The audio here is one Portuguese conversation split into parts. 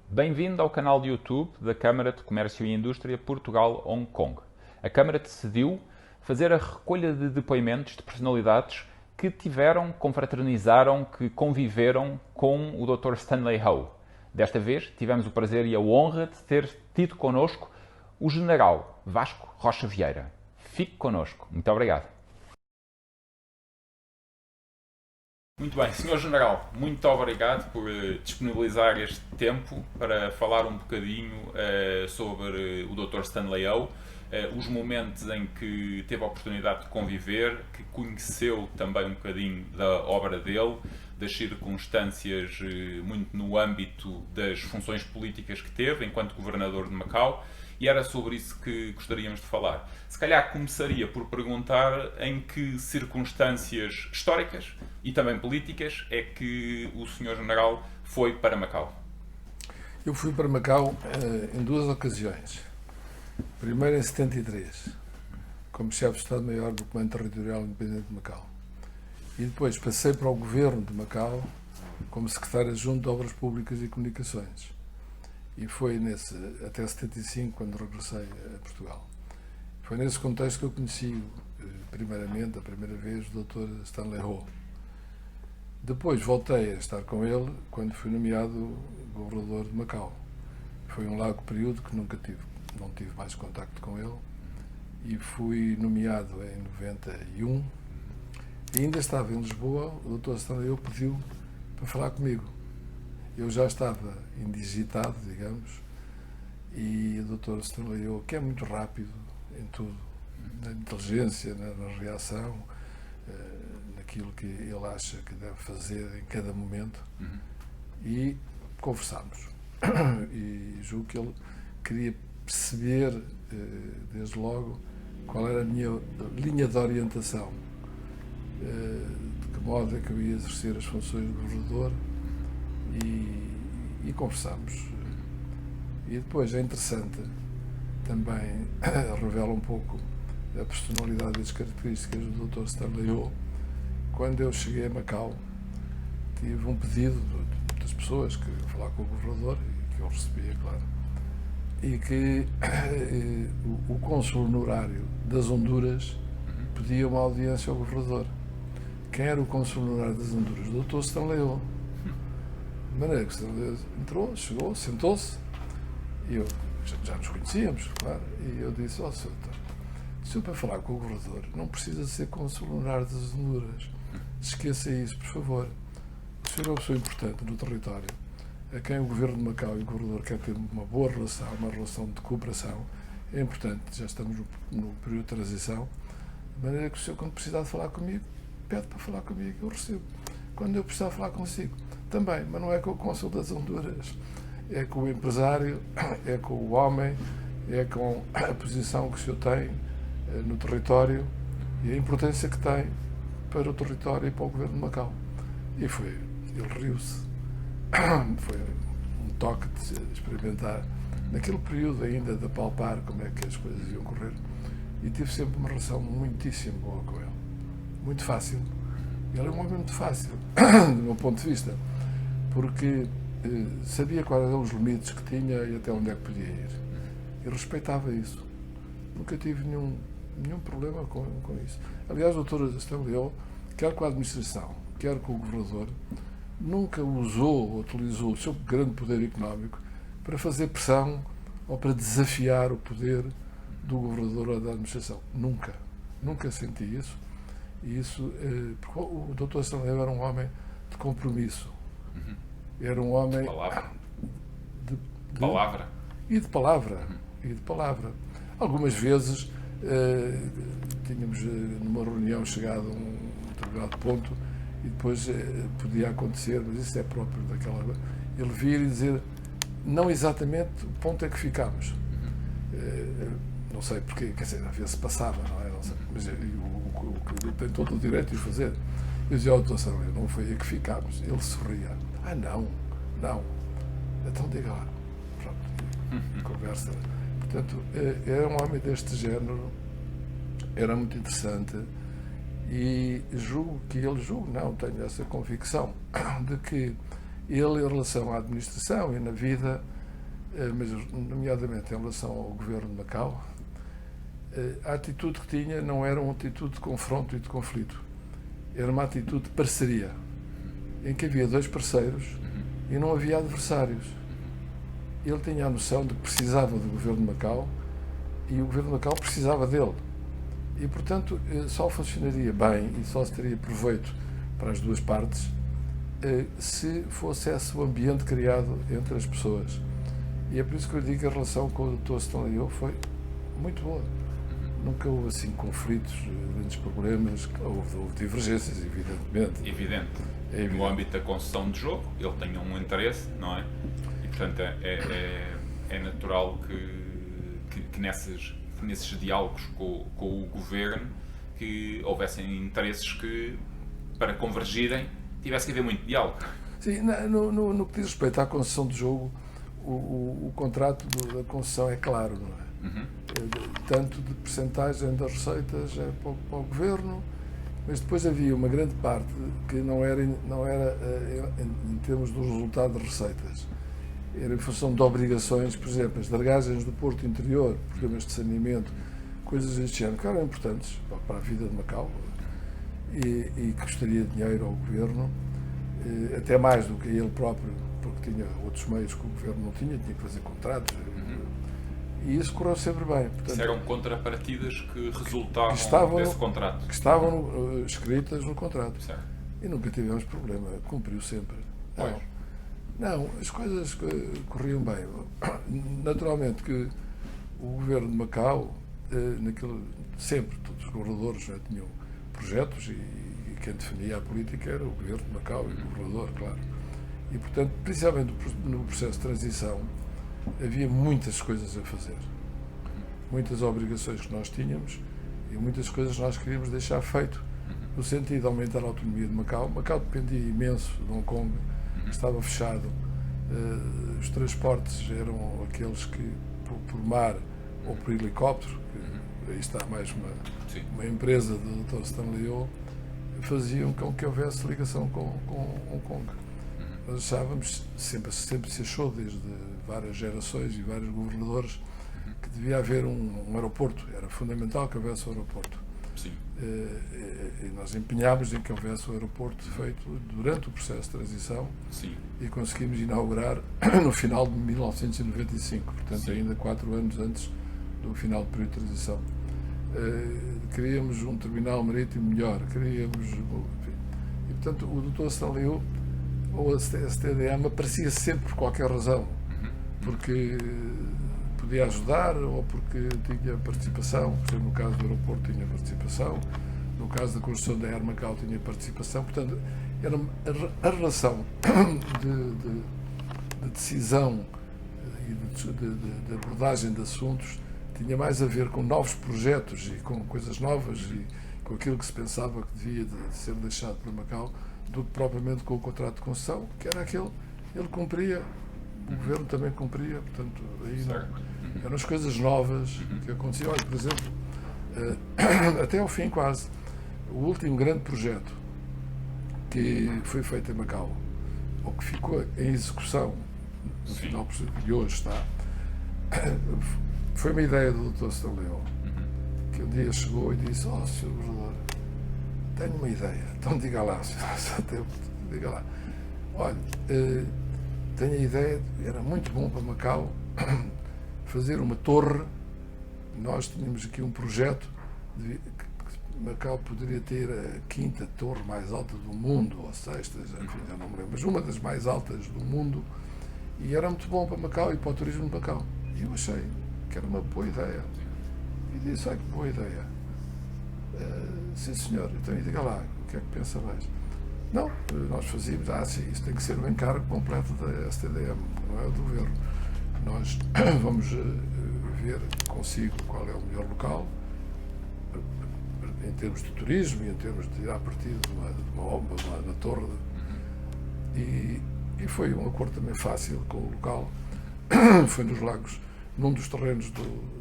Bem-vindo ao canal de YouTube da Câmara de Comércio e Indústria Portugal-Hong Kong. A Câmara decidiu fazer a recolha de depoimentos de personalidades que confraternizaram, que conviveram com o Dr. Stanley Ho. Desta vez tivemos o prazer e a honra de ter tido connosco o General Vasco Rocha Vieira. Fique connosco. Muito obrigado. Muito bem, Sr. General, muito obrigado por disponibilizar este tempo para falar um bocadinho sobre o Dr. Stanley Ho, os momentos em que teve a oportunidade de conviver, que conheceu também um bocadinho da obra dele, das circunstâncias muito no âmbito das funções políticas que teve enquanto Governador de Macau. E era sobre isso que gostaríamos de falar. Se calhar começaria por perguntar em que circunstâncias históricas e também políticas é que o Sr. General foi para Macau. Eu fui para Macau em duas ocasiões. Primeiro em 73, como chefe de Estado-Maior do Comando Territorial Independente de Macau. E depois passei para o Governo de Macau como Secretário Adjunto de Obras Públicas e Comunicações. E foi até 75, quando regressei a Portugal. Foi nesse contexto que eu conheci, primeiramente, a primeira vez, o Dr. Stanley Ho. Depois voltei a estar com ele quando fui nomeado governador de Macau. Foi um largo período que não tive mais contacto com ele. E fui nomeado em 91. E ainda estava em Lisboa, o Dr. Stanley Ho pediu para falar comigo. Eu já estava indigitado, digamos, e o Dr. Stanley Ho, que é muito rápido em tudo, na inteligência, na reação, naquilo que ele acha que deve fazer em cada momento, e conversámos. E julgo que ele queria perceber, desde logo, qual era a minha linha de orientação, de que modo é que eu ia exercer as funções de governador. E conversámos. E depois é interessante, também revela um pouco a personalidade e as características do Dr. Stanley Ho. Quando eu cheguei a Macau, tive um pedido de muitas pessoas que iam falar com o governador, e que eu recebia, claro, e que o cônsul honorário das Honduras pedia uma audiência ao governador. Quem era o cônsul honorário das Honduras? O Dr. Stanley Ho. De maneira que ele entrou, chegou, sentou-se, e eu já nos conhecíamos, claro, e eu disse: ó, senhor, para falar com o governador não precisa ser cônsul honorário das Honduras, esqueça isso, por favor. O senhor é uma pessoa importante no território, a quem o governo de Macau e o governador quer ter uma boa relação, uma relação de cooperação, é importante, já estamos no período de transição, de maneira que o senhor, quando precisar de falar comigo, pede para falar comigo, eu recebo. Quando eu precisar falar consigo, também, mas não é com o cônsul das Honduras, é com o empresário, é com o homem, é com a posição que o senhor tem no território e a importância que tem para o território e para o governo de Macau. E ele riu-se. Foi um toque de experimentar, naquele período ainda, de apalpar como é que as coisas iam correr. E tive sempre uma relação muitíssimo boa com ele. Muito fácil. Ele é um homem muito fácil, do meu ponto de vista, porque sabia quais eram os limites que tinha e até onde é que podia ir. E respeitava isso. Nunca tive nenhum problema com isso. Aliás, o Dr. Stanley Ho, quer com a administração, quer com o governador, nunca usou ou utilizou o seu grande poder económico para fazer pressão ou para desafiar o poder do governador ou da administração. Nunca. Nunca senti isso. E isso, porque o Dr. Stanley Ho era um homem de compromisso. Era um homem... Palavra. De Palavra. E de palavra. E de palavra. Algumas vezes tínhamos numa reunião chegado a um determinado ponto e depois podia acontecer, mas isso é próprio daquela... Ele vir e dizer, não exatamente o ponto é que ficámos. Não sei porque, quer dizer, às vezes passava, não é? Não sei, mas o tem todo o direito de o fazer. Eu dizia ao Dr. Stanley, não foi aí que ficámos. Ele sorria. Não. Então diga lá. Pronto, conversa. Portanto, era um homem deste género, era muito interessante e tenho essa convicção de que ele, em relação à administração e na vida, mas nomeadamente em relação ao governo de Macau, a atitude que tinha não era uma atitude de confronto e de conflito, era uma atitude de parceria, em que havia dois parceiros e não havia adversários. Ele tinha a noção de que precisava do governo de Macau e o governo de Macau precisava dele. E, portanto, só funcionaria bem e só se teria proveito para as duas partes se fosse esse o ambiente criado entre as pessoas. E é por isso que eu digo que a relação com o Dr. Stanley Ho foi muito boa. Nunca houve assim conflitos, grandes problemas, houve divergências, evidentemente. Evidente. No âmbito da concessão de jogo, ele tem um interesse, não é? E, portanto, é natural que nesses diálogos com o governo que houvessem interesses que, para convergirem, tivesse que haver muito diálogo. Sim, no que diz respeito à concessão de jogo, o contrato da concessão é claro, não é? Tanto de percentagem das receitas é para o governo, mas depois havia uma grande parte que não era em termos do resultado de receitas. Era em função de obrigações, por exemplo, as dragagens do Porto Interior, programas de saneamento, coisas deste género, que eram importantes para a vida de Macau e que custaria dinheiro ao governo, até mais do que ele próprio, porque tinha outros meios que o governo não tinha que fazer contratos. E isso correu sempre bem. Portanto, isso eram contrapartidas que resultavam desse contrato. Que estavam escritas no contrato. Certo. E nunca tivemos problema. Cumpriu sempre. Não, as coisas corriam bem. Naturalmente que o governo de Macau, sempre, todos os governadores já tinham projetos e quem definia a política era o governo de Macau e o governador, claro. E, portanto, principalmente no processo de transição, havia muitas coisas a fazer. Muitas obrigações que nós tínhamos e muitas coisas que nós queríamos deixar feito, no sentido de aumentar a autonomia de Macau. Macau dependia imenso de Hong Kong, estava fechado. Os transportes eram aqueles que, por mar ou por helicóptero, que aí está mais uma empresa do Dr. Stanley Ho, faziam com que houvesse ligação com Hong Kong. Nós achávamos, sempre se achou, desde várias gerações e vários governadores, que devia haver um aeroporto. Era fundamental que houvesse um aeroporto. Sim. E nós empenhámos em que houvesse o aeroporto feito durante o processo de transição. Sim. E conseguimos inaugurar no final de 1995, portanto ainda 4 anos antes do final do período de transição. Queríamos um terminal marítimo melhor, e portanto o Dr. Stanley Ho, ou a STDM, aparecia sempre por qualquer razão, porque podia ajudar ou porque tinha participação. Por exemplo, no caso do aeroporto tinha participação, no caso da construção da Air Macau tinha participação. Portanto, era a relação de decisão e de abordagem de assuntos tinha mais a ver com novos projetos e com coisas novas e com aquilo que se pensava que devia de ser deixado para Macau, do que propriamente com o contrato de concessão, que era aquele, ele cumpria, o governo também cumpria, portanto, aí não, eram as coisas novas que aconteciam. Olha, por exemplo, até ao fim quase, o último grande projeto que foi feito em Macau, ou que ficou em execução no final de hoje está, foi uma ideia do Dr. Stanley Ho, que um dia chegou e disse: Sr. Governador, tenho uma ideia, então diga lá, diga lá. Olha, tenho a ideia, era muito bom para Macau fazer uma torre. Nós tínhamos aqui um projeto que Macau poderia ter a 5ª torre mais alta do mundo, ou 6ª, enfim, já não me lembro, mas uma das mais altas do mundo, e era muito bom para Macau e para o turismo de Macau. E eu achei que era uma boa ideia. E disse: que boa ideia. Sim, senhor, então diga lá, o que é que pensa mais? Não, nós fazíamos, sim, isso tem que ser um encargo completo da STDM, não é do governo. Nós vamos ver consigo qual é o melhor local, em termos de turismo e em termos de ir a partir de uma torre. E foi um acordo também fácil com o local. Foi nos Lagos, num dos terrenos do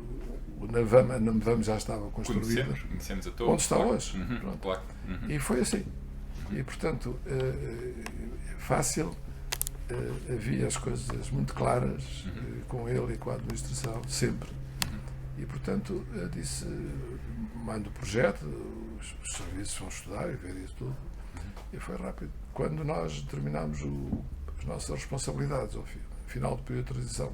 Navame já estava construída. Conhecemos a torre. Onde está hoje. Claro. E foi assim. E, portanto, fácil, havia as coisas muito claras com ele e com a administração, sempre. E, portanto, eu disse, mando o projeto, os serviços vão estudar e ver isso tudo. E foi rápido. Quando nós terminámos as nossas responsabilidades, ao final do período de transição,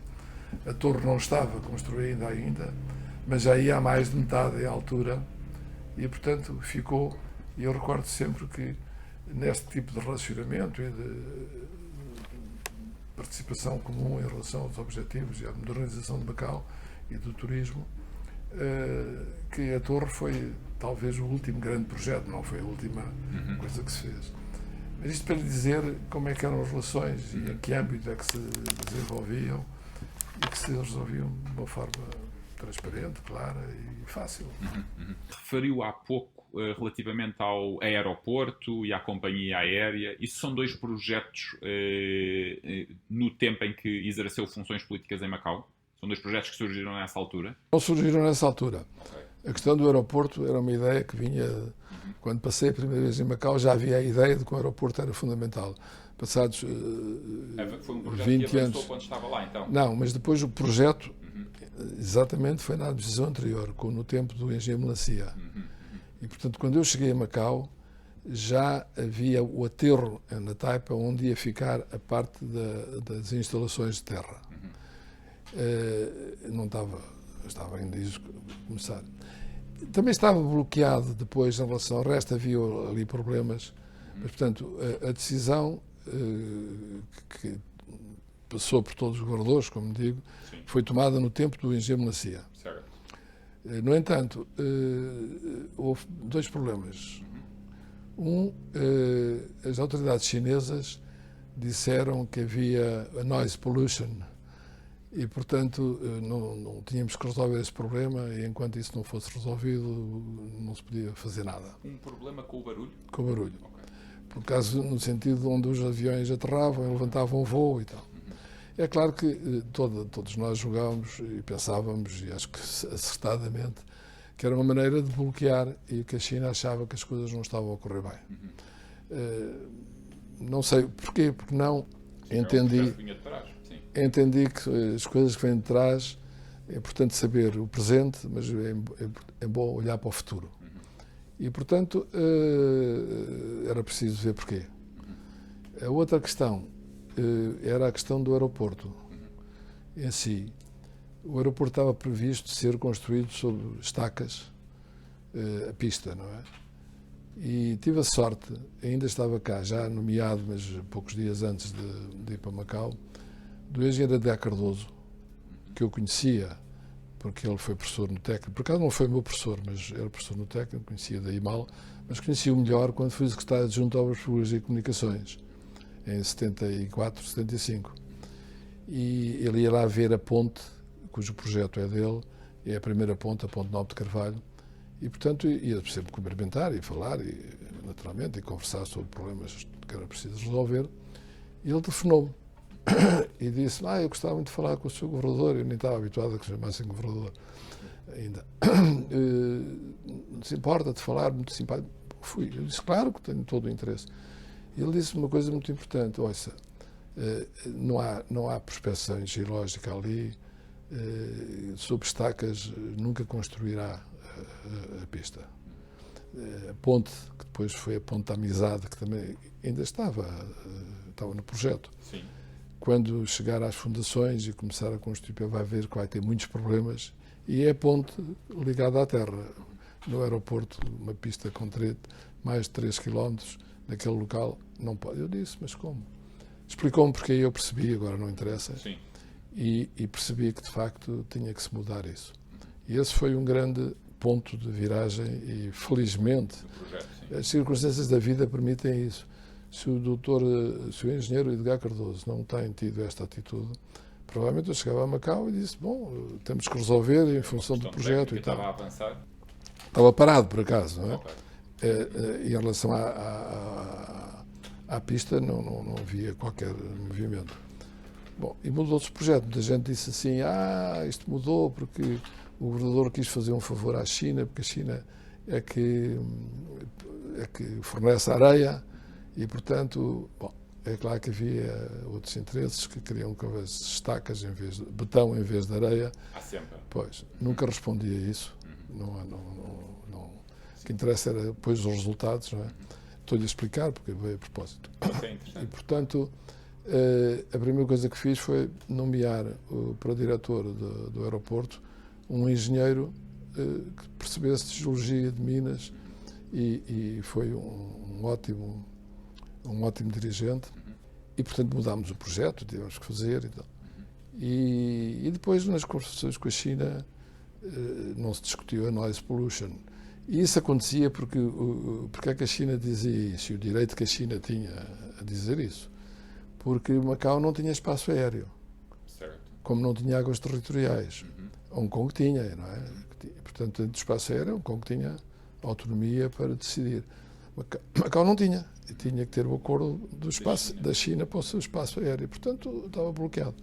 a torre não estava construída ainda, mas já ia a mais de metade da altura e, portanto, ficou. E eu recordo sempre que, neste tipo de relacionamento e de participação comum em relação aos objetivos e à modernização de Macau e do turismo, que a torre foi talvez o último grande projeto, não foi a última coisa que se fez. Mas isto para lhe dizer como é que eram as relações e em que âmbito é que se desenvolviam e que se resolviam de uma forma transparente, clara e fácil. Referiu há pouco relativamente ao aeroporto e à companhia aérea. Isso são dois projetos no tempo em que exerceu funções políticas em Macau? São dois projetos que surgiram nessa altura? Não surgiram nessa altura. Okay. A questão do aeroporto era uma ideia que vinha... Quando passei a primeira vez em Macau, já havia a ideia de que o aeroporto era fundamental. Passados foi um projeto 20 que avançou anos... quando estava lá, então? Não, mas depois o projeto, exatamente, foi na administração anterior, no tempo do engenheiro Melancia. E, portanto, quando eu cheguei a Macau, já havia o aterro na Taipa, onde ia ficar a parte das instalações de terra. Não estava ainda isso a começar. Também estava bloqueado depois em relação ao resto, havia ali problemas, mas, portanto, a decisão que passou por todos os governadores, como digo, sim, foi tomada no tempo do engenheiro Melancia. Certo. No entanto, houve dois problemas. As autoridades chinesas disseram que havia a noise pollution e, portanto, não tínhamos que resolver esse problema e, enquanto isso não fosse resolvido, não se podia fazer nada. Um problema com o barulho? Com o barulho. Okay. Por causa, no sentido onde os aviões aterravam e levantavam o voo e tal. É claro que todos nós julgávamos e pensávamos, e acho que acertadamente, que era uma maneira de bloquear e que a China achava que as coisas não estavam a correr bem. Não sei porquê, porque não entendi que as coisas que vêm de trás é importante saber o presente, mas é bom olhar para o futuro. E, portanto, era preciso ver porquê. A outra questão era a questão do aeroporto em si. O aeroporto estava previsto ser construído sobre estacas, a pista, não é? E tive a sorte, ainda estava cá, já nomeado, mas poucos dias antes de ir para Macau, do engenheiro Edgar Cardoso, que eu conhecia, porque ele foi professor no técnico. Por acaso não foi meu professor, mas era professor no técnico, conhecia daí mal, mas conhecia-o melhor quando fui secretário adjunto de Obras Públicas e Comunicações, em 74, 75. E ele ia lá ver a ponte, cujo projeto é dele, é a primeira ponte, a Ponte Nobre de Carvalho, e, portanto, ia sempre cumprimentar e falar, e, naturalmente, e conversar sobre problemas que era preciso resolver. E ele telefonou-me e disse: eu gostava muito de falar com o Sr. Governador, eu nem estava habituado a que se chamassem Governador ainda. Não se importa de falar, muito simpático. Fui. Eu disse: claro que tenho todo o interesse. E ele disse uma coisa muito importante: ouça, não há prospecção geológica ali, sob estacas nunca construirá a pista. A ponte, que depois foi a Ponte da Amizade, que também ainda estava no projeto. Sim. Quando chegar às fundações e começar a construir, vai ver que vai ter muitos problemas, e é a ponte ligada à terra. No aeroporto, uma pista com mais de 3 km, naquele local, não pode. Eu disse: mas como? Explicou-me porque eu percebi, agora não interessa. Sim. E percebi que, de facto, tinha que se mudar isso. E esse foi um grande ponto de viragem e, felizmente, as circunstâncias da vida permitem isso. Se o engenheiro Edgar Cardoso não tem tido esta atitude, provavelmente eu chegava a Macau e disse: bom, temos que resolver em função do projeto e tal. Estava a avançar? Estava parado, por acaso, não é? Okay. Em relação à pista, não havia qualquer movimento. Bom, e mudou-se o projeto. Muita gente disse assim: isto mudou porque o governador quis fazer um favor à China, porque a China é que fornece areia e, portanto, bom, É claro que havia outros interesses que queriam que houvesse estacas em vez de betão em vez de areia. Há sempre. Pois, nunca respondi a isso. O que interessa era depois os resultados, não é? Estou-lhe a explicar porque veio a propósito. Isso é interessante. E, portanto, a primeira coisa que fiz foi nomear para diretor do aeroporto um engenheiro que percebesse de geologia de Minas e foi um ótimo dirigente. E, portanto, mudámos o projeto, tivemos que fazer e tal. E depois, nas conversações com a China, não se discutiu a noise pollution. E isso acontecia porque é que a China dizia isso, e o direito que a China tinha a dizer isso. Porque Macau não tinha espaço aéreo, Certo. como não tinha águas territoriais. Hong Kong tinha, não é? Portanto, dentro do espaço aéreo, Hong Kong tinha autonomia para decidir. Macau não tinha, e tinha que ter o acordo da China para o seu espaço aéreo. Portanto, estava bloqueado.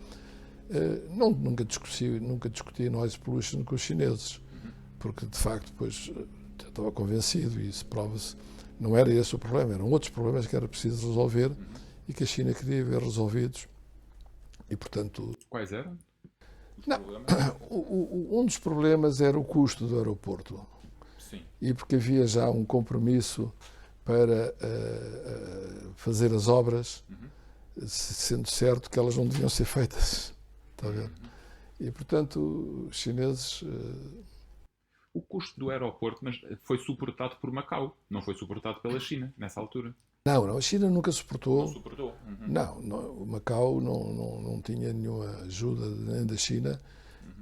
Nunca discuti noise pollution com os chineses, porque de facto depois estava convencido, e isso prova-se, não era esse o problema, eram outros problemas que era preciso resolver e que a China queria ver resolvidos. E, portanto... Quais eram? Um dos problemas era o custo do aeroporto. Sim. E porque havia já um compromisso para fazer as obras, sendo certo que elas não deviam ser feitas. Está a ver? E, portanto, os chineses... O custo do aeroporto, mas foi suportado por Macau, não foi suportado pela China, nessa altura. Não, a China nunca suportou. Não suportou. Não, o Macau não tinha nenhuma ajuda nem da China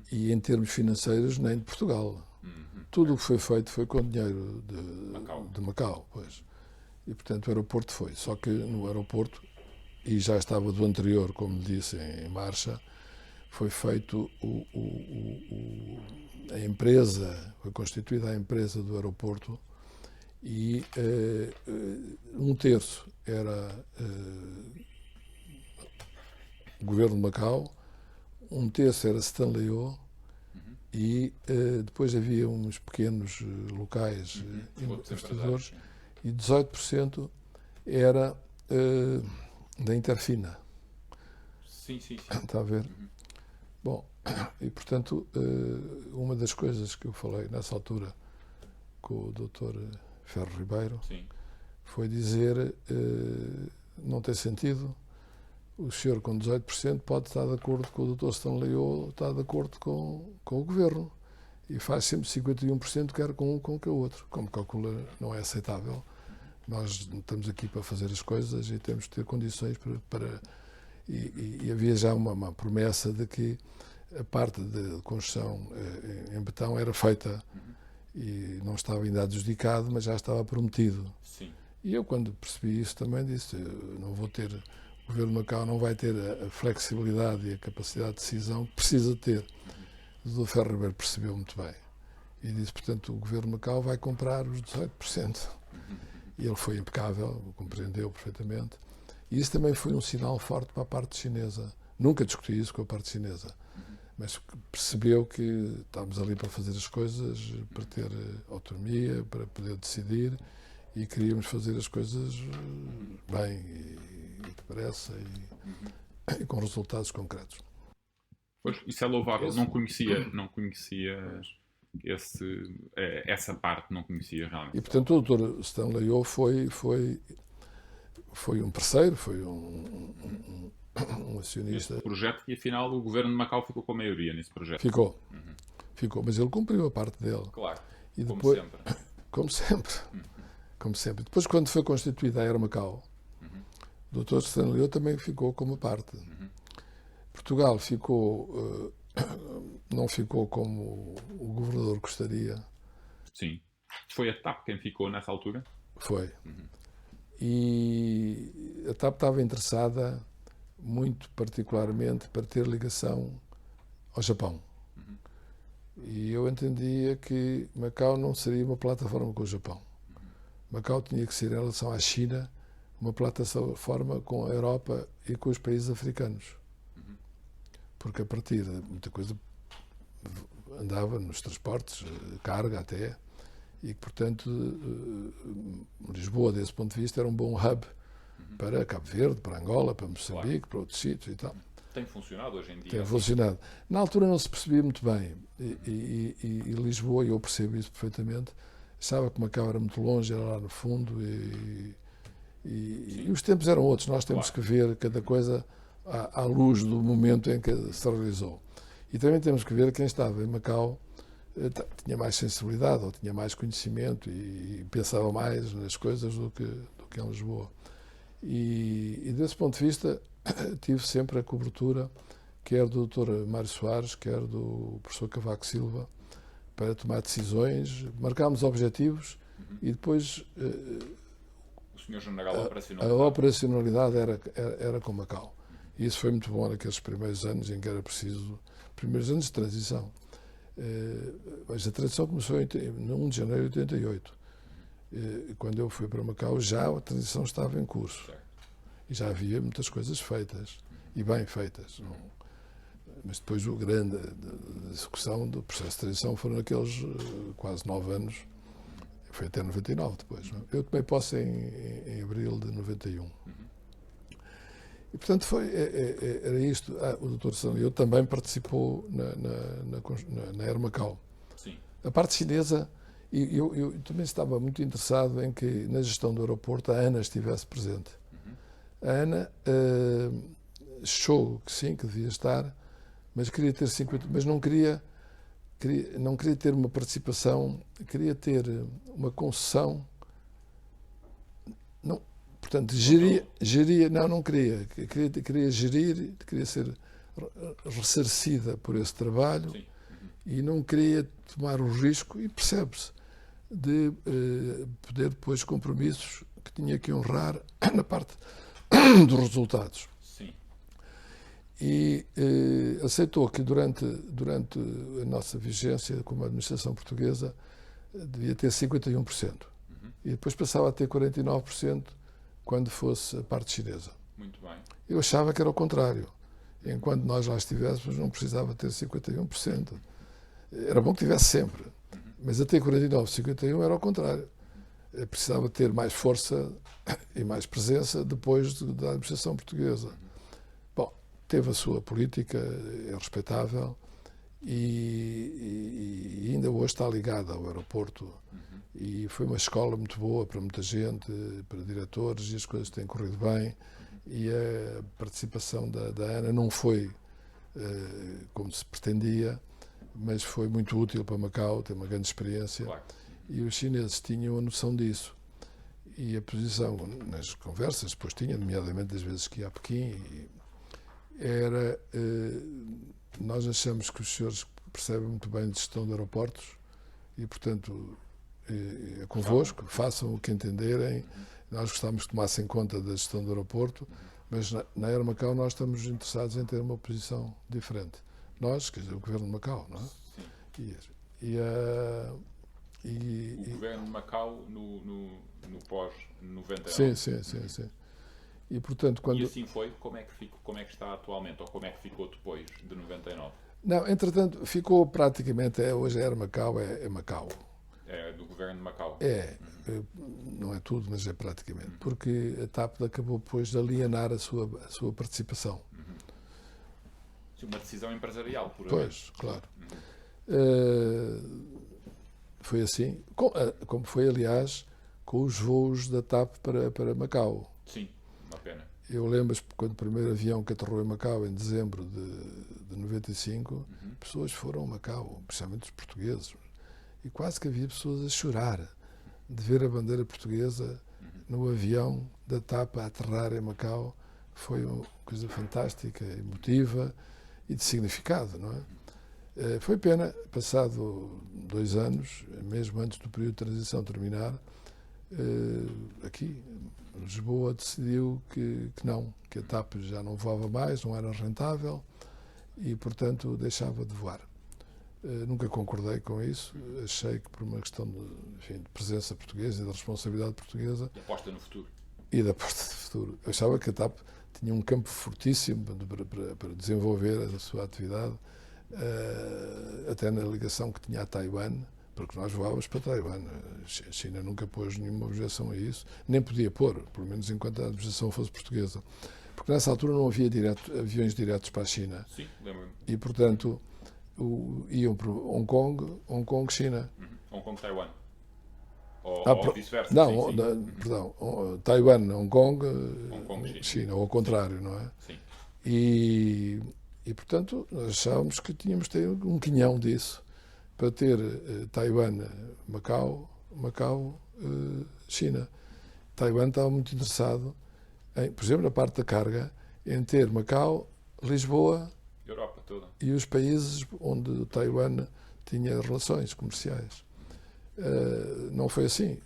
e, em termos financeiros, nem de Portugal. Tudo o que foi feito foi com dinheiro de Macau. Pois. E, portanto, o aeroporto foi. Só que no aeroporto, e já estava do anterior, como disse, em marcha, foi feito a empresa, foi constituída a empresa do aeroporto, e um terço era o governo de Macau, um terço era Stanley-O, e depois havia uns pequenos locais investidores, e 18% era da Interfina. Sim. Está a ver? Bom, e portanto, uma das coisas que eu falei nessa altura com o Dr. Ferro Ribeiro foi dizer não tem sentido, o senhor com 18% pode estar de acordo com o Dr. Stanley-O, está de acordo com o governo, e faz sempre 51% quer com um com o outro. Como calcula, não é aceitável. Nós estamos aqui para fazer as coisas e temos que ter condições para e havia já uma promessa de que a parte de construção em betão era feita e não estava ainda adjudicado, mas já estava prometido. Sim. E eu, quando percebi isso, também disse, não vou ter, o governo de Macau não vai ter a flexibilidade e a capacidade de decisão que precisa ter. O Dr. Ferro Ribeiro percebeu muito bem e disse, portanto, o governo de Macau vai comprar os 18%. E ele foi impecável, compreendeu perfeitamente. E isso também foi um sinal forte para a parte chinesa. Nunca discuti isso com a parte chinesa, mas percebeu que estávamos ali para fazer as coisas, para ter autonomia, para poder decidir, e queríamos fazer as coisas bem e depressa e com resultados concretos. Pois, isso é louvável. Não conhecia essa parte, não conhecia realmente. E, portanto, o Dr. Stanley-O foi um parceiro, foi um acionista. Esse projeto, e afinal o governo de Macau ficou com a maioria nesse projeto. Ficou, mas ele cumpriu a parte dele. Claro, e como depois, sempre. Como sempre. Depois, quando foi constituída a Air Macau, o Dr. Stanley também ficou com uma parte. Portugal ficou, não ficou como o governador gostaria. Sim. Foi a TAP quem ficou nessa altura? Foi. E a TAP estava interessada muito particularmente para ter ligação ao Japão. E eu entendia que Macau não seria uma plataforma com o Japão. Macau tinha que ser, em relação à China, uma plataforma com a Europa e com os países africanos. Porque a partir de muita coisa andava nos transportes, carga até, e que, portanto, Lisboa, desse ponto de vista, era um bom hub para Cabo Verde, para Angola, para Moçambique, para outros sítios e tal. Tem funcionado hoje em dia? Tem funcionado. Na altura não se percebia muito bem. E Lisboa, e eu percebo isso perfeitamente, achava que Macau era muito longe, era lá no fundo, e os tempos eram outros. Nós temos que ver cada coisa à luz do momento em que se realizou. E também temos que ver quem estava em Macau tinha mais sensibilidade, ou tinha mais conhecimento e pensava mais nas coisas do que em Lisboa. E desse ponto de vista tive sempre a cobertura, quer do Dr. Mário Soares, quer do professor Cavaco Silva, para tomar decisões, marcarmos objetivos e depois o Sr. General a operacionalidade era com Macau. E isso foi muito bom naqueles primeiros anos em que era preciso, primeiros anos de transição. Mas a transição começou no 1 de janeiro de 88. Quando eu fui para Macau, já a transição estava em curso. Certo. E já havia muitas coisas feitas, e bem feitas. Não? Mas depois o grande execução do processo de transição foram aqueles quase 9 anos. Foi até 99 depois. Não? Eu tomei posse em abril de 91. E, portanto, era isto. O Dr. Sanliu também participou na Air Macau. Sim. A parte chinesa, eu também estava muito interessado em que, na gestão do aeroporto, a ANA estivesse presente. A ANA achou que sim, que devia estar, mas queria ter 50%, mas não queria ter uma participação, queria ter uma concessão. Não, portanto, geria, não queria gerir, queria ser ressarcida por esse trabalho. Sim. E não queria tomar o risco, e percebe-se, de poder depois compromissos que tinha que honrar na parte dos resultados. Sim. E aceitou que durante a nossa vigência como administração portuguesa devia ter 51%. E depois passava a ter 49% quando fosse a parte chinesa. Muito bem. Eu achava que era o contrário. Enquanto nós lá estivéssemos, não precisava ter 51%. Era bom que tivesse sempre. Mas até 49, 51 era ao contrário. Precisava ter mais força e mais presença depois da administração portuguesa. Bom, teve a sua política, é respeitável, e ainda hoje está ligada ao aeroporto. E foi uma escola muito boa para muita gente, para diretores, e as coisas têm corrido bem. E a participação da ANA não foi como se pretendia, mas foi muito útil para Macau, tem uma grande experiência. Claro. E os chineses tinham a noção disso. E a posição nas conversas, depois tinha, nomeadamente das vezes que ia a Pequim, era, nós achamos que os senhores percebem muito bem de gestão de aeroportos e, portanto, é convosco, façam o que entenderem. Nós gostávamos que tomassem conta da gestão do aeroporto, mas na Air Macau nós estamos interessados em ter uma posição diferente. Nós, quer dizer, o Governo de Macau, não é? Sim. O Governo de Macau no pós-99. Sim. E, portanto, quando... E assim foi? Como é que está atualmente? Ou como é que ficou depois de 99? Não, entretanto, ficou praticamente, hoje a Air Macau é Macau. É do Governo de Macau. Não é tudo, mas é praticamente. Porque a TAP acabou depois de alienar a sua participação. Uma decisão empresarial, por Pois, claro. Foi assim, como foi, aliás, com os voos da TAP para Macau. Sim, uma pena. Eu lembro-me quando o primeiro avião que aterrou em Macau, em dezembro de 95, pessoas foram a Macau, principalmente os portugueses, e quase que havia pessoas a chorar de ver a bandeira portuguesa no avião da TAP a aterrar em Macau. Foi uma coisa fantástica, emotiva e de significado, não é? Foi pena, passado 2 anos, mesmo antes do período de transição terminar, aqui, Lisboa decidiu que não, que a TAP já não voava mais, não era rentável e, portanto, deixava de voar. Nunca concordei com isso, achei que por uma questão de presença portuguesa e de responsabilidade portuguesa... E aposta no futuro. E da aposta no futuro. Eu achava que a TAP tinha um campo fortíssimo para desenvolver a sua atividade, até na ligação que tinha a Taiwan, porque nós voávamos para Taiwan. A China nunca pôs nenhuma objeção a isso, nem podia pôr, pelo menos enquanto a administração fosse portuguesa. Porque nessa altura não havia aviões diretos para a China. Sim, lembro-me. E, portanto, iam para Hong Kong, China. Hong Kong, Taiwan. Ou vice-versa. Não, sim. perdão, Taiwan, Hong Kong, China. China, ou ao contrário, não é? Sim. E, portanto, nós achávamos que tínhamos de ter um quinhão disso para ter Taiwan, Macau, China. Taiwan estava muito interessado, por exemplo, na parte da carga, em ter Macau, Lisboa Europa toda. e os países onde Taiwan tinha relações comerciais. Não foi assim.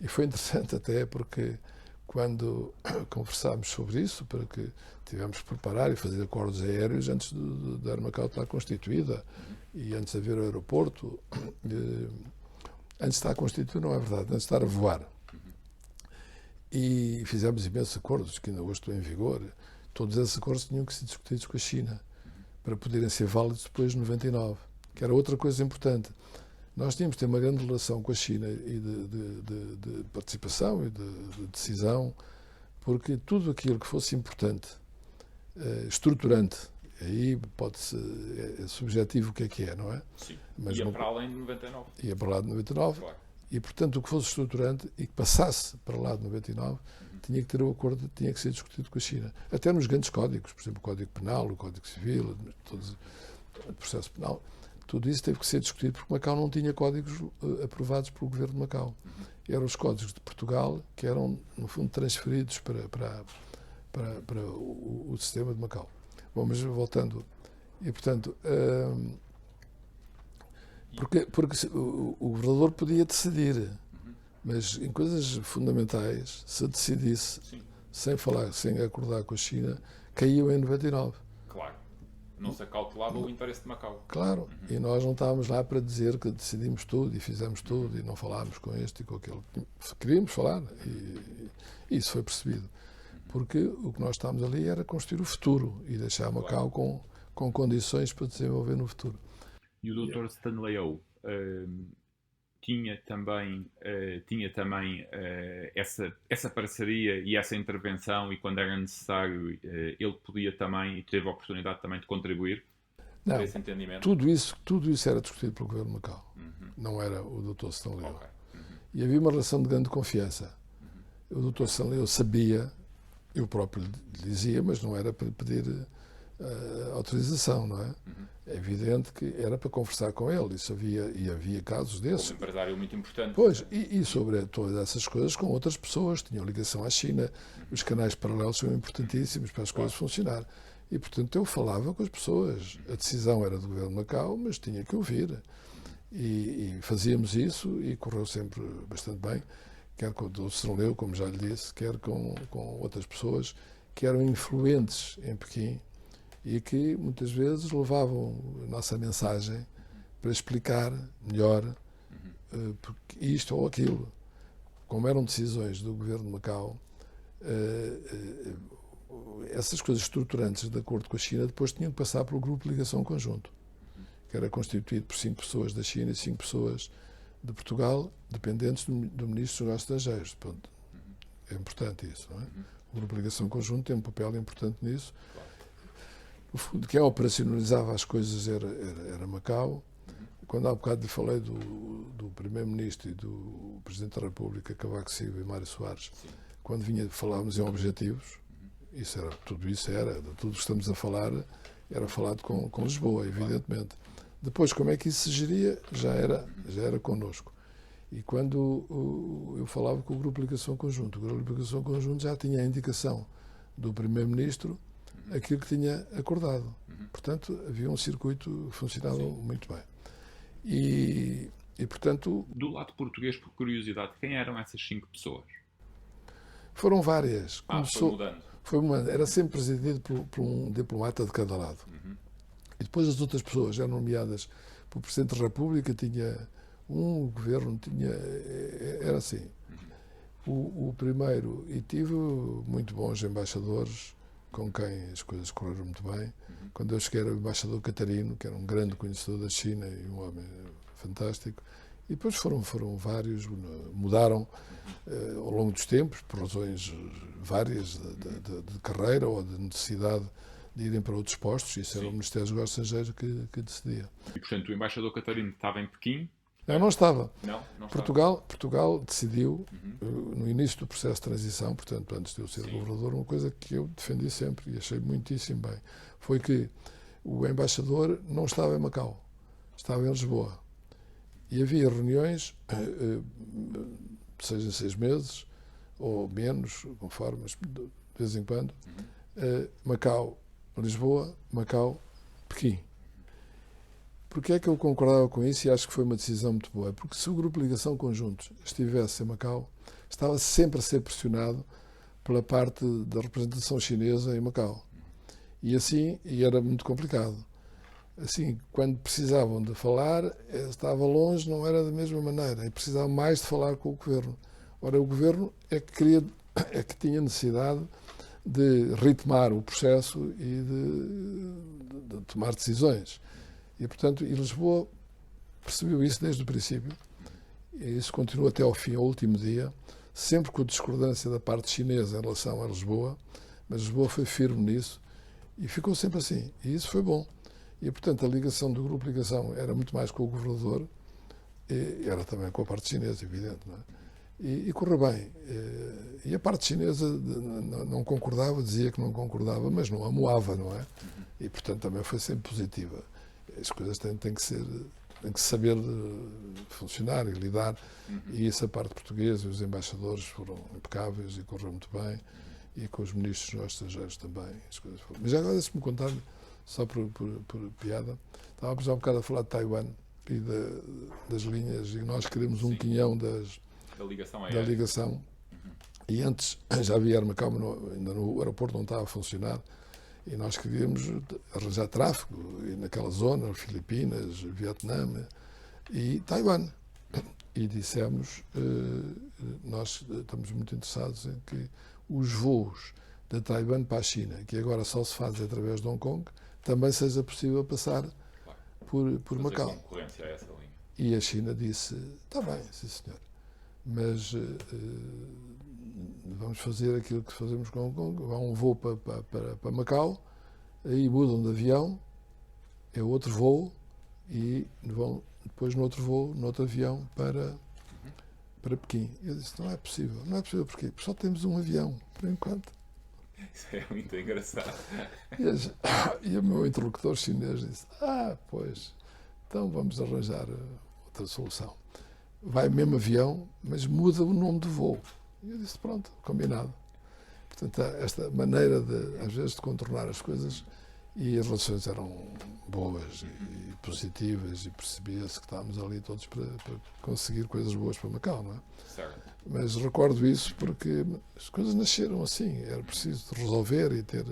E foi interessante até porque quando conversámos sobre isso, para que tivemos que preparar e fazer acordos aéreos antes de Armacau estar constituída e antes de haver o aeroporto, antes de estar constituído não é verdade, antes de estar a voar. E fizemos imensos acordos que ainda hoje estão em vigor. Todos esses acordos tinham que ser discutidos com a China para poderem ser válidos depois de 99, que era outra coisa importante. Nós tínhamos de ter uma grande relação com a China e de participação e de decisão, porque tudo aquilo que fosse importante, estruturante, aí pode-se, é subjetivo o que é, não é? Sim, Mas ia para além de 99. Ia para lá de 99, Claro. e portanto o que fosse estruturante e que passasse para lá de 99, tinha que ter o acordo, tinha que ser discutido com a China. Até nos grandes códigos, por exemplo, o Código Penal, o Código Civil, todos, o processo penal. Tudo isso teve que ser discutido porque Macau não tinha códigos aprovados pelo governo de Macau. Eram os códigos de Portugal que eram, no fundo, transferidos para o sistema de Macau. Bom, mas voltando. E, portanto, porque o governador podia decidir, mas em coisas fundamentais, se decidisse, sem falar, sem acordar com a China, caiu em 99. Claro. Não se acautelava o interesse de Macau. Claro, e nós não estávamos lá para dizer que decidimos tudo e fizemos tudo e não falámos com este e com aquele. Queríamos falar e isso foi percebido. Porque o que nós estávamos ali era construir o futuro e deixar Macau com condições para desenvolver no futuro. E o Dr. Stanley O tinha também essa parceria e essa intervenção, e quando era necessário ele podia também, e teve a oportunidade também de contribuir para esse entendimento? Tudo isso era discutido pelo governo de Macau. Não era o Dr. Stanley O. Okay. E havia uma relação de grande confiança. O Dr. Stanley O sabia, eu próprio lhe dizia, mas não era para pedir autorização, não é? É evidente que era para conversar com ele, havia casos desses. Um empresário muito importante. Pois, e sobre todas essas coisas com outras pessoas que tinham ligação à China. Os canais paralelos são importantíssimos para as coisas funcionar. E, portanto, eu falava com as pessoas. A decisão era do governo de Macau, mas tinha que ouvir. E fazíamos isso e correu sempre bastante bem, quer com o Dr. Stanley, como já lhe disse, quer com outras pessoas que eram influentes em Pequim e que muitas vezes levavam a nossa mensagem para explicar melhor isto ou aquilo. Como eram decisões do governo de Macau, essas coisas estruturantes de acordo com a China depois tinham que passar pelo grupo de ligação conjunto, que era constituído por 5 pessoas da China e 5 pessoas de Portugal, dependentes do Ministro dos Negócios Estrangeiros. Pronto. É importante isso, não é? O grupo de ligação conjunto tem um papel importante nisso. No fundo, quem operacionalizava as coisas era Macau. Quando há bocado lhe falei do Primeiro-Ministro e do Presidente da República, Cavaco Silva e Mário Soares, quando falávamos em objetivos, tudo isso era, de tudo que estamos a falar, era falado com Lisboa, evidentemente. Depois, como é que isso se geria, já era connosco. E quando eu falava com o Grupo de Ligação Conjunto, o Grupo de Ligação Conjunto já tinha a indicação do Primeiro-Ministro aquilo que tinha acordado. Portanto, havia um circuito que funcionava muito bem. E, portanto... Do lado português, por curiosidade, quem eram essas 5 pessoas? Foram várias. Foi mudando. Era sempre presidido por um diplomata de cada lado. E depois as outras pessoas eram nomeadas pelo Presidente da República, tinha um governo, era assim. O primeiro, e tive muito bons embaixadores com quem as coisas correram muito bem. Quando eu cheguei era o embaixador Catarino, que era um grande conhecedor da China e um homem fantástico. E depois foram vários, mudaram ao longo dos tempos, por razões várias de carreira ou de necessidade de irem para outros postos. Isso era o Ministério dos Negócios Estrangeiros que decidia. E, portanto, o embaixador Catarino estava em Pequim? Não estava. Não Portugal decidiu, no início do processo de transição, portanto, antes de eu ser governador, uma coisa que eu defendi sempre e achei muitíssimo bem, foi que o embaixador não estava em Macau, estava em Lisboa. E havia reuniões, seja 6 meses, ou menos, conforme, mas de vez em quando, Macau, Lisboa, Macau, Pequim. Porquê é que eu concordava com isso e acho que foi uma decisão muito boa? Porque se o Grupo de Ligação Conjuntos estivesse em Macau, estava sempre a ser pressionado pela parte da representação chinesa em Macau. E assim, era muito complicado. Assim, quando precisavam de falar, estava longe, não era da mesma maneira, e precisavam mais de falar com o Governo. Ora, o Governo é que tinha necessidade de ritmar o processo e de tomar decisões. E, portanto, Lisboa percebeu isso desde o princípio, e isso continua até ao fim, ao último dia, sempre com discordância da parte chinesa em relação a Lisboa, mas Lisboa foi firme nisso e ficou sempre assim, e isso foi bom. E, portanto, a ligação do Grupo de Ligação era muito mais com o governador, e era também com a parte chinesa, evidente, não é? E correu bem. E a parte chinesa não concordava, dizia que não concordava, mas não amuava, não é? E, portanto, também foi sempre positiva. As coisas têm que saber funcionar e lidar, e isso a parte portuguesa, os embaixadores foram impecáveis e correu muito bem, e com os ministros dos negócios estrangeiros também. As coisas foram. Mas agora deixe-me contar, só por piada, estávamos há um bocado a falar de Taiwan e das linhas, e nós queremos um quinhão da ligação. E antes já havia Macau, ainda no aeroporto não estava a funcionar, e nós queríamos arranjar tráfego e naquela zona, Filipinas, Vietnã e Taiwan. E dissemos, nós estamos muito interessados em que os voos de Taiwan para a China, que agora só se fazem através de Hong Kong, também seja possível passar por Macau. Concorrência a essa linha. E a China disse, está bem, sim senhor, mas vamos fazer aquilo que fazemos com Hong Kong, há um voo para Macau, aí mudam de avião, é outro voo, e vão depois no outro avião para Pequim. Eu disse, não é possível porquê? Porque só temos um avião, por enquanto. Isso é muito engraçado. E o meu interlocutor chinês disse, pois, então vamos arranjar outra solução. Vai o mesmo avião, mas muda o nome do voo. E eu disse, pronto, combinado. Portanto, esta maneira, às vezes, de contornar as coisas, e as relações eram boas e positivas, e percebia-se que estávamos ali todos para conseguir coisas boas para Macau, não é? Certo. Mas recordo isso porque as coisas nasceram assim, era preciso resolver e ter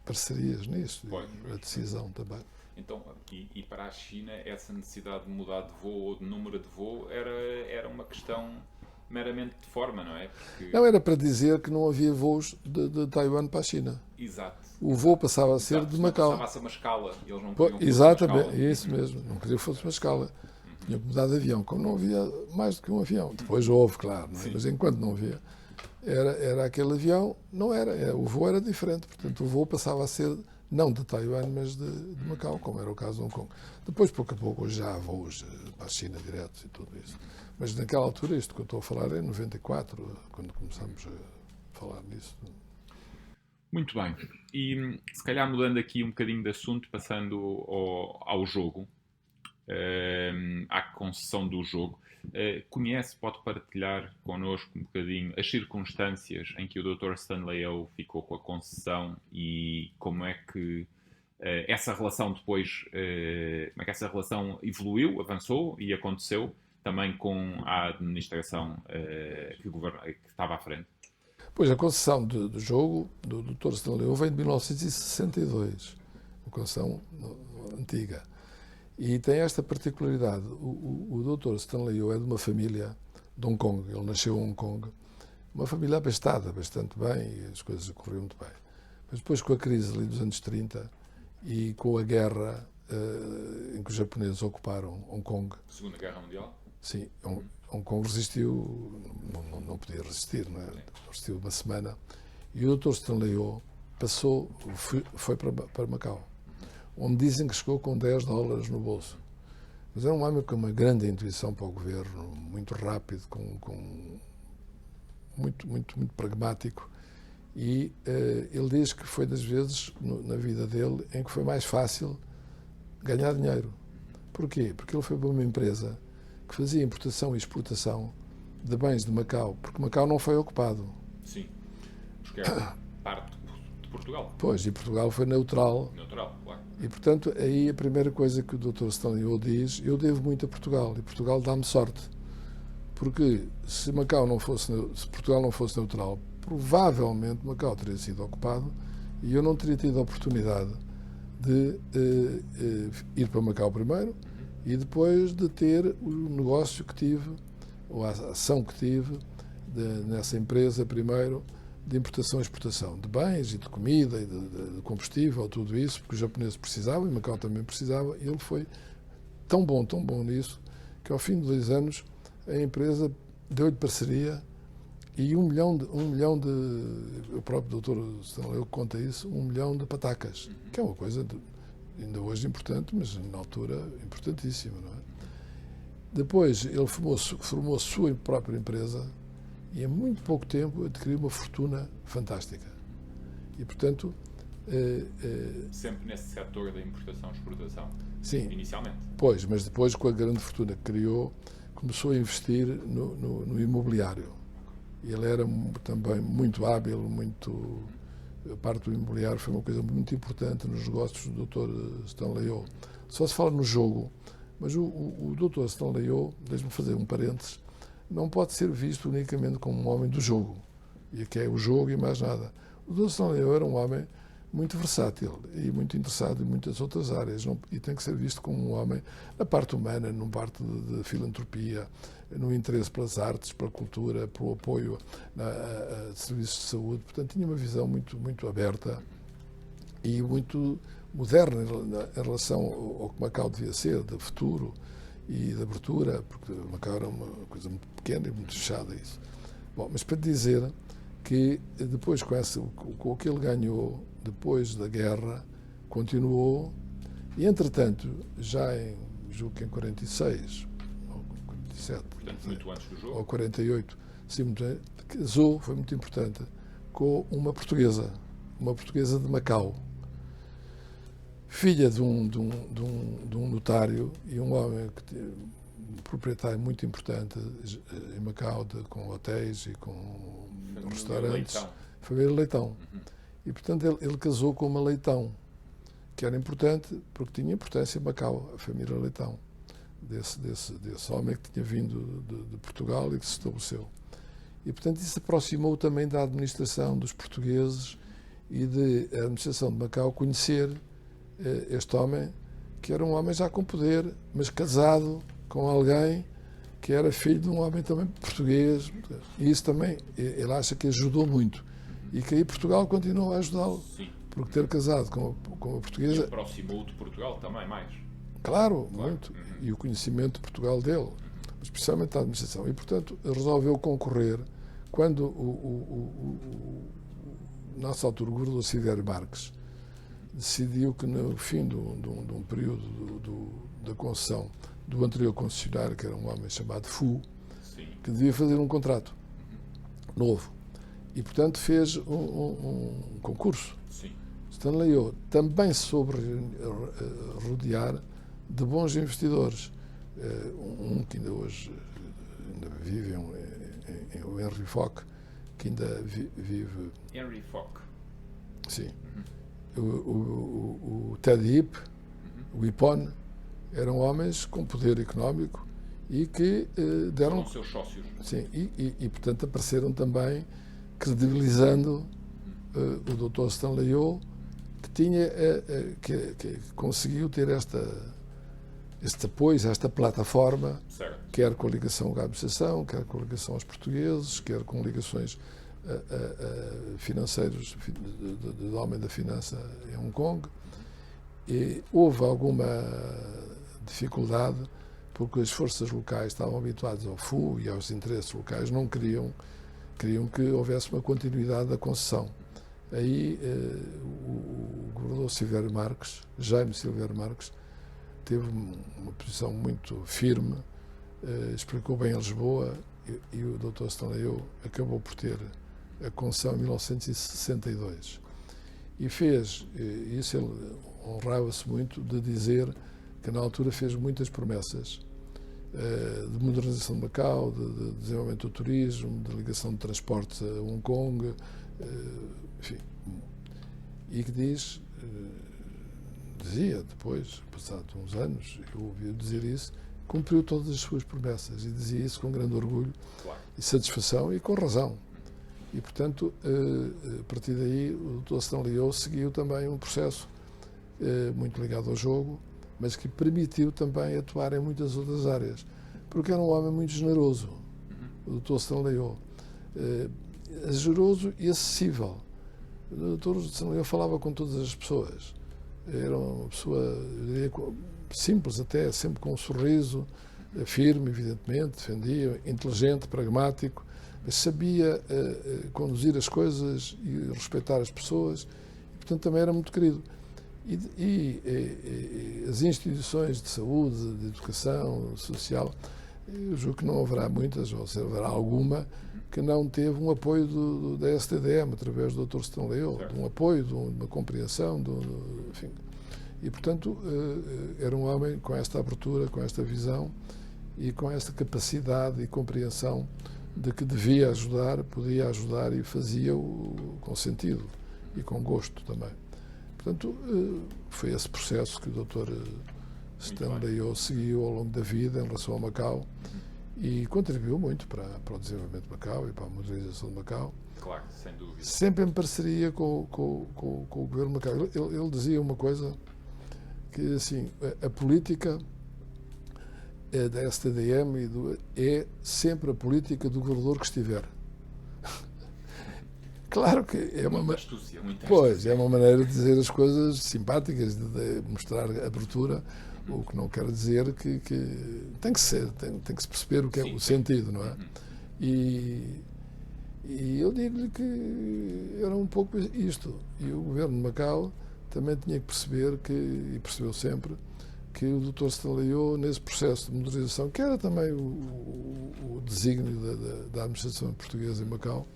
parcerias nisso, a decisão também. Então, e para a China, essa necessidade de mudar de voo ou de número de voo era uma questão meramente de forma, não é? Porque... Não, era para dizer que não havia voos de Taiwan para a China. Exato. O voo passava a ser de Macau. Passava a ser uma escala, e eles não queriam que fosse exatamente, uma escala. É isso mesmo, não queria que fosse uma escala. Tinha que mudar de avião, como não havia mais do que um avião. Depois houve, claro, não é? Mas enquanto não havia, era aquele avião, não era, o voo era diferente, portanto o voo passava a ser não de Taiwan, mas de Macau, como era o caso de Hong Kong. Depois, pouco a pouco, já há voos para a China diretos e tudo isso. Mas naquela altura, isto que eu estou a falar é em 94, quando começamos a falar nisso. Muito bem. E se calhar mudando aqui um bocadinho de assunto, passando ao jogo, à concessão do jogo, pode partilhar connosco um bocadinho as circunstâncias em que o Dr. Stanley Ho ficou com a concessão e como é que essa relação depois, como é que essa relação evoluiu, avançou e aconteceu também com a administração que estava à frente? Pois, a concessão do jogo do Dr. Stanley Ho vem de 1962, uma concessão antiga. E tem esta particularidade, o Dr. Stanley Ho é de uma família de Hong Kong, ele nasceu em Hong Kong, uma família abastada bastante bem e as coisas corriam muito bem. Mas depois, com a crise ali dos anos 30 e com a guerra em que os japoneses ocuparam Hong Kong. Segunda Guerra Mundial? Sim, Hong Kong resistiu, não podia resistir, não é? Resistiu uma semana. E o Dr. Stanley Ho foi para Macau, onde dizem que chegou com $10 no bolso. Mas era um homem com uma grande intuição para o governo, muito rápido, muito pragmático. E ele diz que foi das vezes na vida dele em que foi mais fácil ganhar dinheiro. Porquê? Porque ele foi para uma empresa que fazia importação e exportação de bens de Macau, porque Macau não foi ocupado. Sim, porque era parte de Portugal. Pois, e Portugal foi neutral. Neutral, claro. E, portanto, aí a primeira coisa que o Dr. Stanley Ho diz, eu devo muito a Portugal, e Portugal dá-me sorte. Porque se Portugal não fosse neutral, provavelmente Macau teria sido ocupado e eu não teria tido a oportunidade de ir para Macau primeiro e depois de ter o negócio que tive, ou a ação que tive nessa empresa primeiro, de importação e exportação de bens e de comida e de combustível, tudo isso, porque os japoneses precisavam e Macau também precisava, e ele foi tão bom nisso, que ao fim de 2 anos a empresa deu-lhe parceria e 1 milhão o próprio Dr. Stanley conta isso, 1 milhão de patacas, que é uma coisa ainda hoje importante, mas na altura importantíssima, não é? Depois ele formou a sua própria empresa e em muito pouco tempo adquiriu uma fortuna fantástica. E, portanto... Sempre nesse setor da importação e exportação? Sim. Inicialmente? Pois, mas depois, com a grande fortuna que criou, começou a investir no imobiliário. E ele era também muito hábil, a parte do imobiliário foi uma coisa muito importante nos negócios do Dr. Stanley Ho. Só se fala no jogo, mas o Dr. Stanley Ho, deixe-me fazer um parênteses, não pode ser visto unicamente como um homem do jogo, e que é o jogo e mais nada. O Dr. Stanley Ho era um homem muito versátil e muito interessado em muitas outras áreas, e tem que ser visto como um homem na parte humana, numa parte de filantropia, no interesse pelas artes, pela cultura, pelo apoio a serviços de saúde. Portanto, tinha uma visão muito aberta e muito moderna em relação ao que Macau devia ser, de futuro e de abertura, porque Macau era uma coisa muito pequena e muito fechada. Isso. Bom, mas para dizer que depois, com o que ele ganhou depois da guerra, continuou, e entretanto, julgo que em 46, ou 47, portanto, muito antes do jogo, ou 48, sim, casou, foi muito importante, com uma portuguesa de Macau, filha de um notário e um homem, um proprietário muito importante em Macau, com hotéis e com restaurantes. Família Leitão. E, portanto, ele casou com uma Leitão, que era importante, porque tinha importância em Macau, a família Leitão, desse homem que tinha vindo de Portugal e que se estabeleceu. E, portanto, isso aproximou também da administração dos portugueses e a administração de Macau conhecer este homem, que era um homem já com poder, mas casado com alguém que era filho de um homem também português. E isso também, ele acha que ajudou muito. E que aí Portugal continuou a ajudá-lo. Sim. Porque ter casado com a portuguesa... E aproximou de Portugal também mais. Claro, muito. E o conhecimento de Portugal dele, especialmente a administração. E, portanto, resolveu concorrer quando nessa altura, o governador Sidério Marques decidiu que no fim de um período da concessão do anterior concessionário, que era um homem chamado Fu, sim, que devia fazer um contrato novo. E, portanto, fez um concurso. Sim. Stanley Ho também soube rodear de bons investidores. Um que ainda hoje vive, o Henry Fock, que ainda vive... Henry Fock. Sim. O Ted Heap, o Ippon, eram homens com poder económico e que deram... Foram seus sócios. Sim, e portanto apareceram também credibilizando o Dr. Stanley Ho, que tinha que conseguiu ter este apoio, esta plataforma, certo, quer com a ligação à administração, quer com a ligação aos portugueses, quer com ligações financeiros, do homem da finança em Hong Kong, e houve alguma dificuldade porque as forças locais estavam habituadas ao FU e aos interesses locais, não queriam que houvesse uma continuidade da concessão. Aí o governador Silvério Marques, Jaime Silvério Marques, teve uma posição muito firme, explicou bem a Lisboa, e o Dr. Stanley Ho acabou por ter a concessão em 1962. E fez, isso ele honrava-se muito de dizer que na altura fez muitas promessas de modernização de Macau, de desenvolvimento do turismo, de ligação de transportes a Hong Kong, enfim, e que dizia depois, passados uns anos, eu ouvi dizer isso, cumpriu todas as suas promessas e dizia isso com grande orgulho, claro, e satisfação e com razão. E, portanto, a partir daí, o Dr. Stanley Ho seguiu também um processo muito ligado ao jogo, mas que permitiu também atuar em muitas outras áreas, porque era um homem muito generoso, o Dr. Stanley Ho. Generoso e acessível. O Dr. Stanley Ho falava com todas as pessoas. Era uma pessoa, eu diria, simples até, sempre com um sorriso, firme, evidentemente, defendia, inteligente, pragmático, mas sabia conduzir as coisas e respeitar as pessoas, e, portanto, também era muito querido. E as instituições de saúde, de educação social, eu julgo que não haverá muitas, ou seja, haverá alguma que não teve um apoio da STDM, através do Dr. Stanley Ho, de um apoio, de uma compreensão, enfim. E, portanto, era um homem com esta abertura, com esta visão e com esta capacidade e compreensão de que devia ajudar, podia ajudar e fazia-o com sentido e com gosto também. Portanto, foi esse processo que o Dr. Stanley Ho seguiu ao longo da vida em relação ao Macau e contribuiu muito para o desenvolvimento de Macau e para a modernização de Macau. Claro, sem dúvida. Sempre em parceria com o governo de Macau. Ele dizia uma coisa que, assim, a política da STDM é sempre a política do governador que estiver. Claro que é uma astúcia, muita pois, astúcia. é uma maneira de dizer as coisas simpáticas, de mostrar abertura, o que não quer dizer que tem que ser, tem que se perceber o que é o sentido, não é? E eu digo-lhe que era um pouco isto. E o governo de Macau também tinha que perceber e percebeu sempre, que o Dr. Stanley Ho, nesse processo de modernização, que era também o desígnio da administração portuguesa em Macau,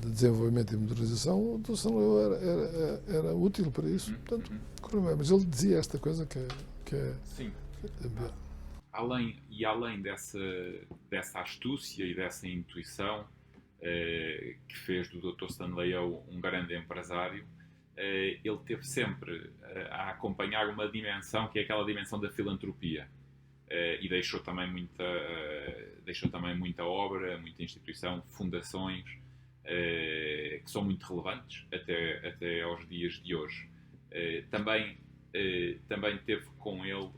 de desenvolvimento e modernização, o Dr. Stanley Ho era útil para isso. Portanto, correu bem. Mas ele dizia esta coisa que é... Sim. Além dessa astúcia e dessa intuição que fez do Dr. Stanley Ho um grande empresário, ele teve sempre a acompanhar uma dimensão que é aquela dimensão da filantropia, e deixou também muita obra, muita instituição, fundações que são muito relevantes até aos dias de hoje. Também teve com ele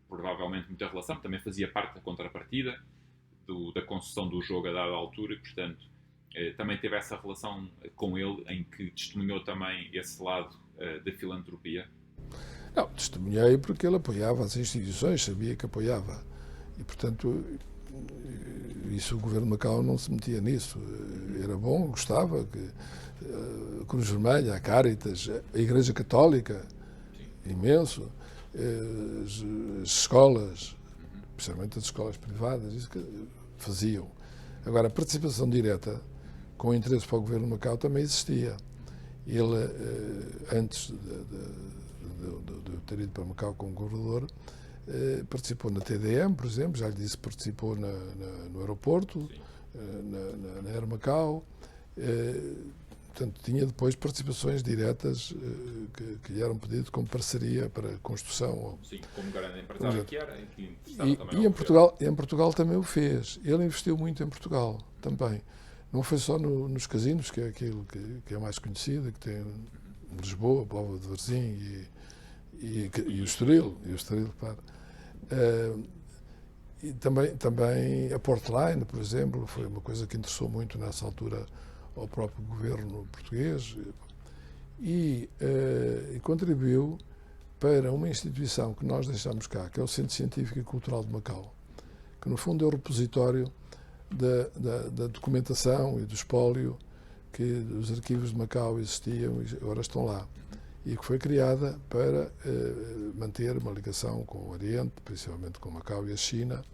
provavelmente muita relação, também fazia parte da contrapartida da concessão do jogo a dada altura e, portanto, também teve essa relação com ele, em que testemunhou também esse lado da filantropia? Não, testemunhei porque ele apoiava as instituições, sabia que apoiava. E, portanto, isso o governo de Macau não se metia nisso. Era bom, gostava. A Cruz Vermelha, a Caritas, a Igreja Católica, imenso. As escolas, especialmente as escolas privadas, isso que faziam. Agora, a participação direta com interesse para o governo de Macau também existia. Ele, antes de eu ter ido para Macau como governador, participou na TDM, por exemplo, já lhe disse, participou no aeroporto, na Air Macau. Portanto, tinha depois participações diretas que lhe eram pedidas como parceria para a construção. Sim, como grande empresário que era. E em Portugal também o fez. Ele investiu muito em Portugal também. Não foi só nos casinos, que é aquilo que é mais conhecido, que tem Lisboa, Póvoa de Varzim e o Estoril, claro. e também a Portline, por exemplo, foi uma coisa que interessou muito nessa altura ao próprio governo português e contribuiu para uma instituição que nós deixamos cá, que é o Centro Científico e Cultural de Macau, que no fundo é o repositório da documentação e do espólio que os arquivos de Macau existiam e agora estão lá. E que foi criada para manter uma ligação com o Oriente, principalmente com Macau e a China,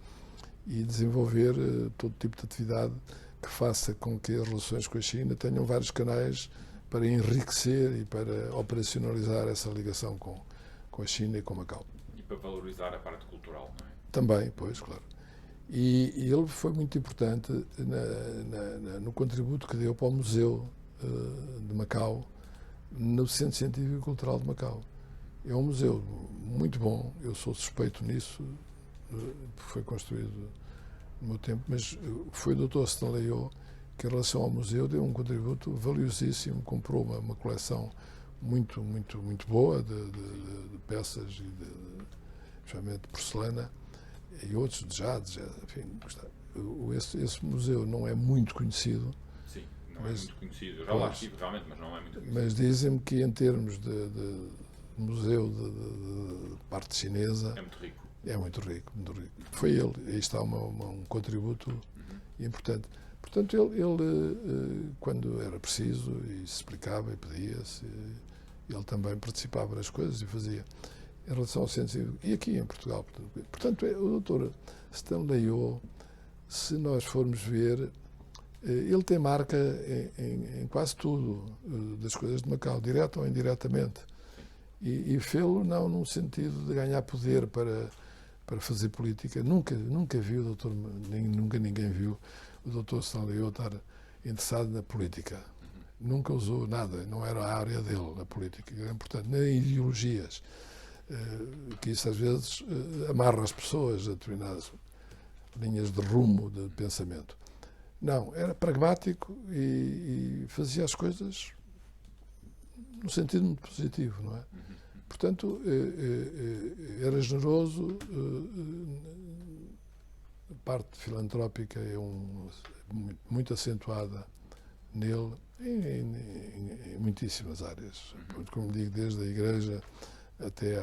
e desenvolver todo tipo de atividade que faça com que as relações com a China tenham vários canais para enriquecer e para operacionalizar essa ligação com a China e com Macau. E para valorizar a parte cultural, não é? Também, pois, claro. E ele foi muito importante no contributo que deu para o Museu de Macau, no Centro Científico e Cultural de Macau. É um museu muito bom, eu sou suspeito nisso, porque foi construído no meu tempo, mas foi o Dr. Stanley Ho que, em relação ao museu, deu um contributo valiosíssimo, comprou uma coleção muito boa de peças, especialmente de porcelana, e outros de jade, enfim. Esse museu não é muito conhecido. Sim, não é muito conhecido. Eu já lá estive realmente, mas não é muito conhecido. Mas dizem-me que em termos de museu de parte chinesa é muito rico. É muito rico, muito rico. Foi ele, aí está um contributo importante. Portanto, ele quando era preciso e se explicava e pedia-se, ele também participava das coisas e fazia. Em relação ao centro e aqui em Portugal. Portanto, o Dr. Stanley Ho, se nós formos ver, ele tem marca em quase tudo das coisas de Macau, direto ou indiretamente. E fê-lo não num sentido de ganhar poder para fazer política. Nunca vi o doutor, nunca ninguém viu o Dr. Stanley Ho estar interessado na política. Nunca usou nada, não era a área dele, a política. Era importante, nem ideologias. Que isso às vezes amarra as pessoas a determinadas linhas de rumo de pensamento. Não, era pragmático e fazia as coisas no sentido muito positivo, não é? Portanto, era generoso, a parte filantrópica é muito acentuada nele em muitíssimas áreas. Como digo, desde a igreja até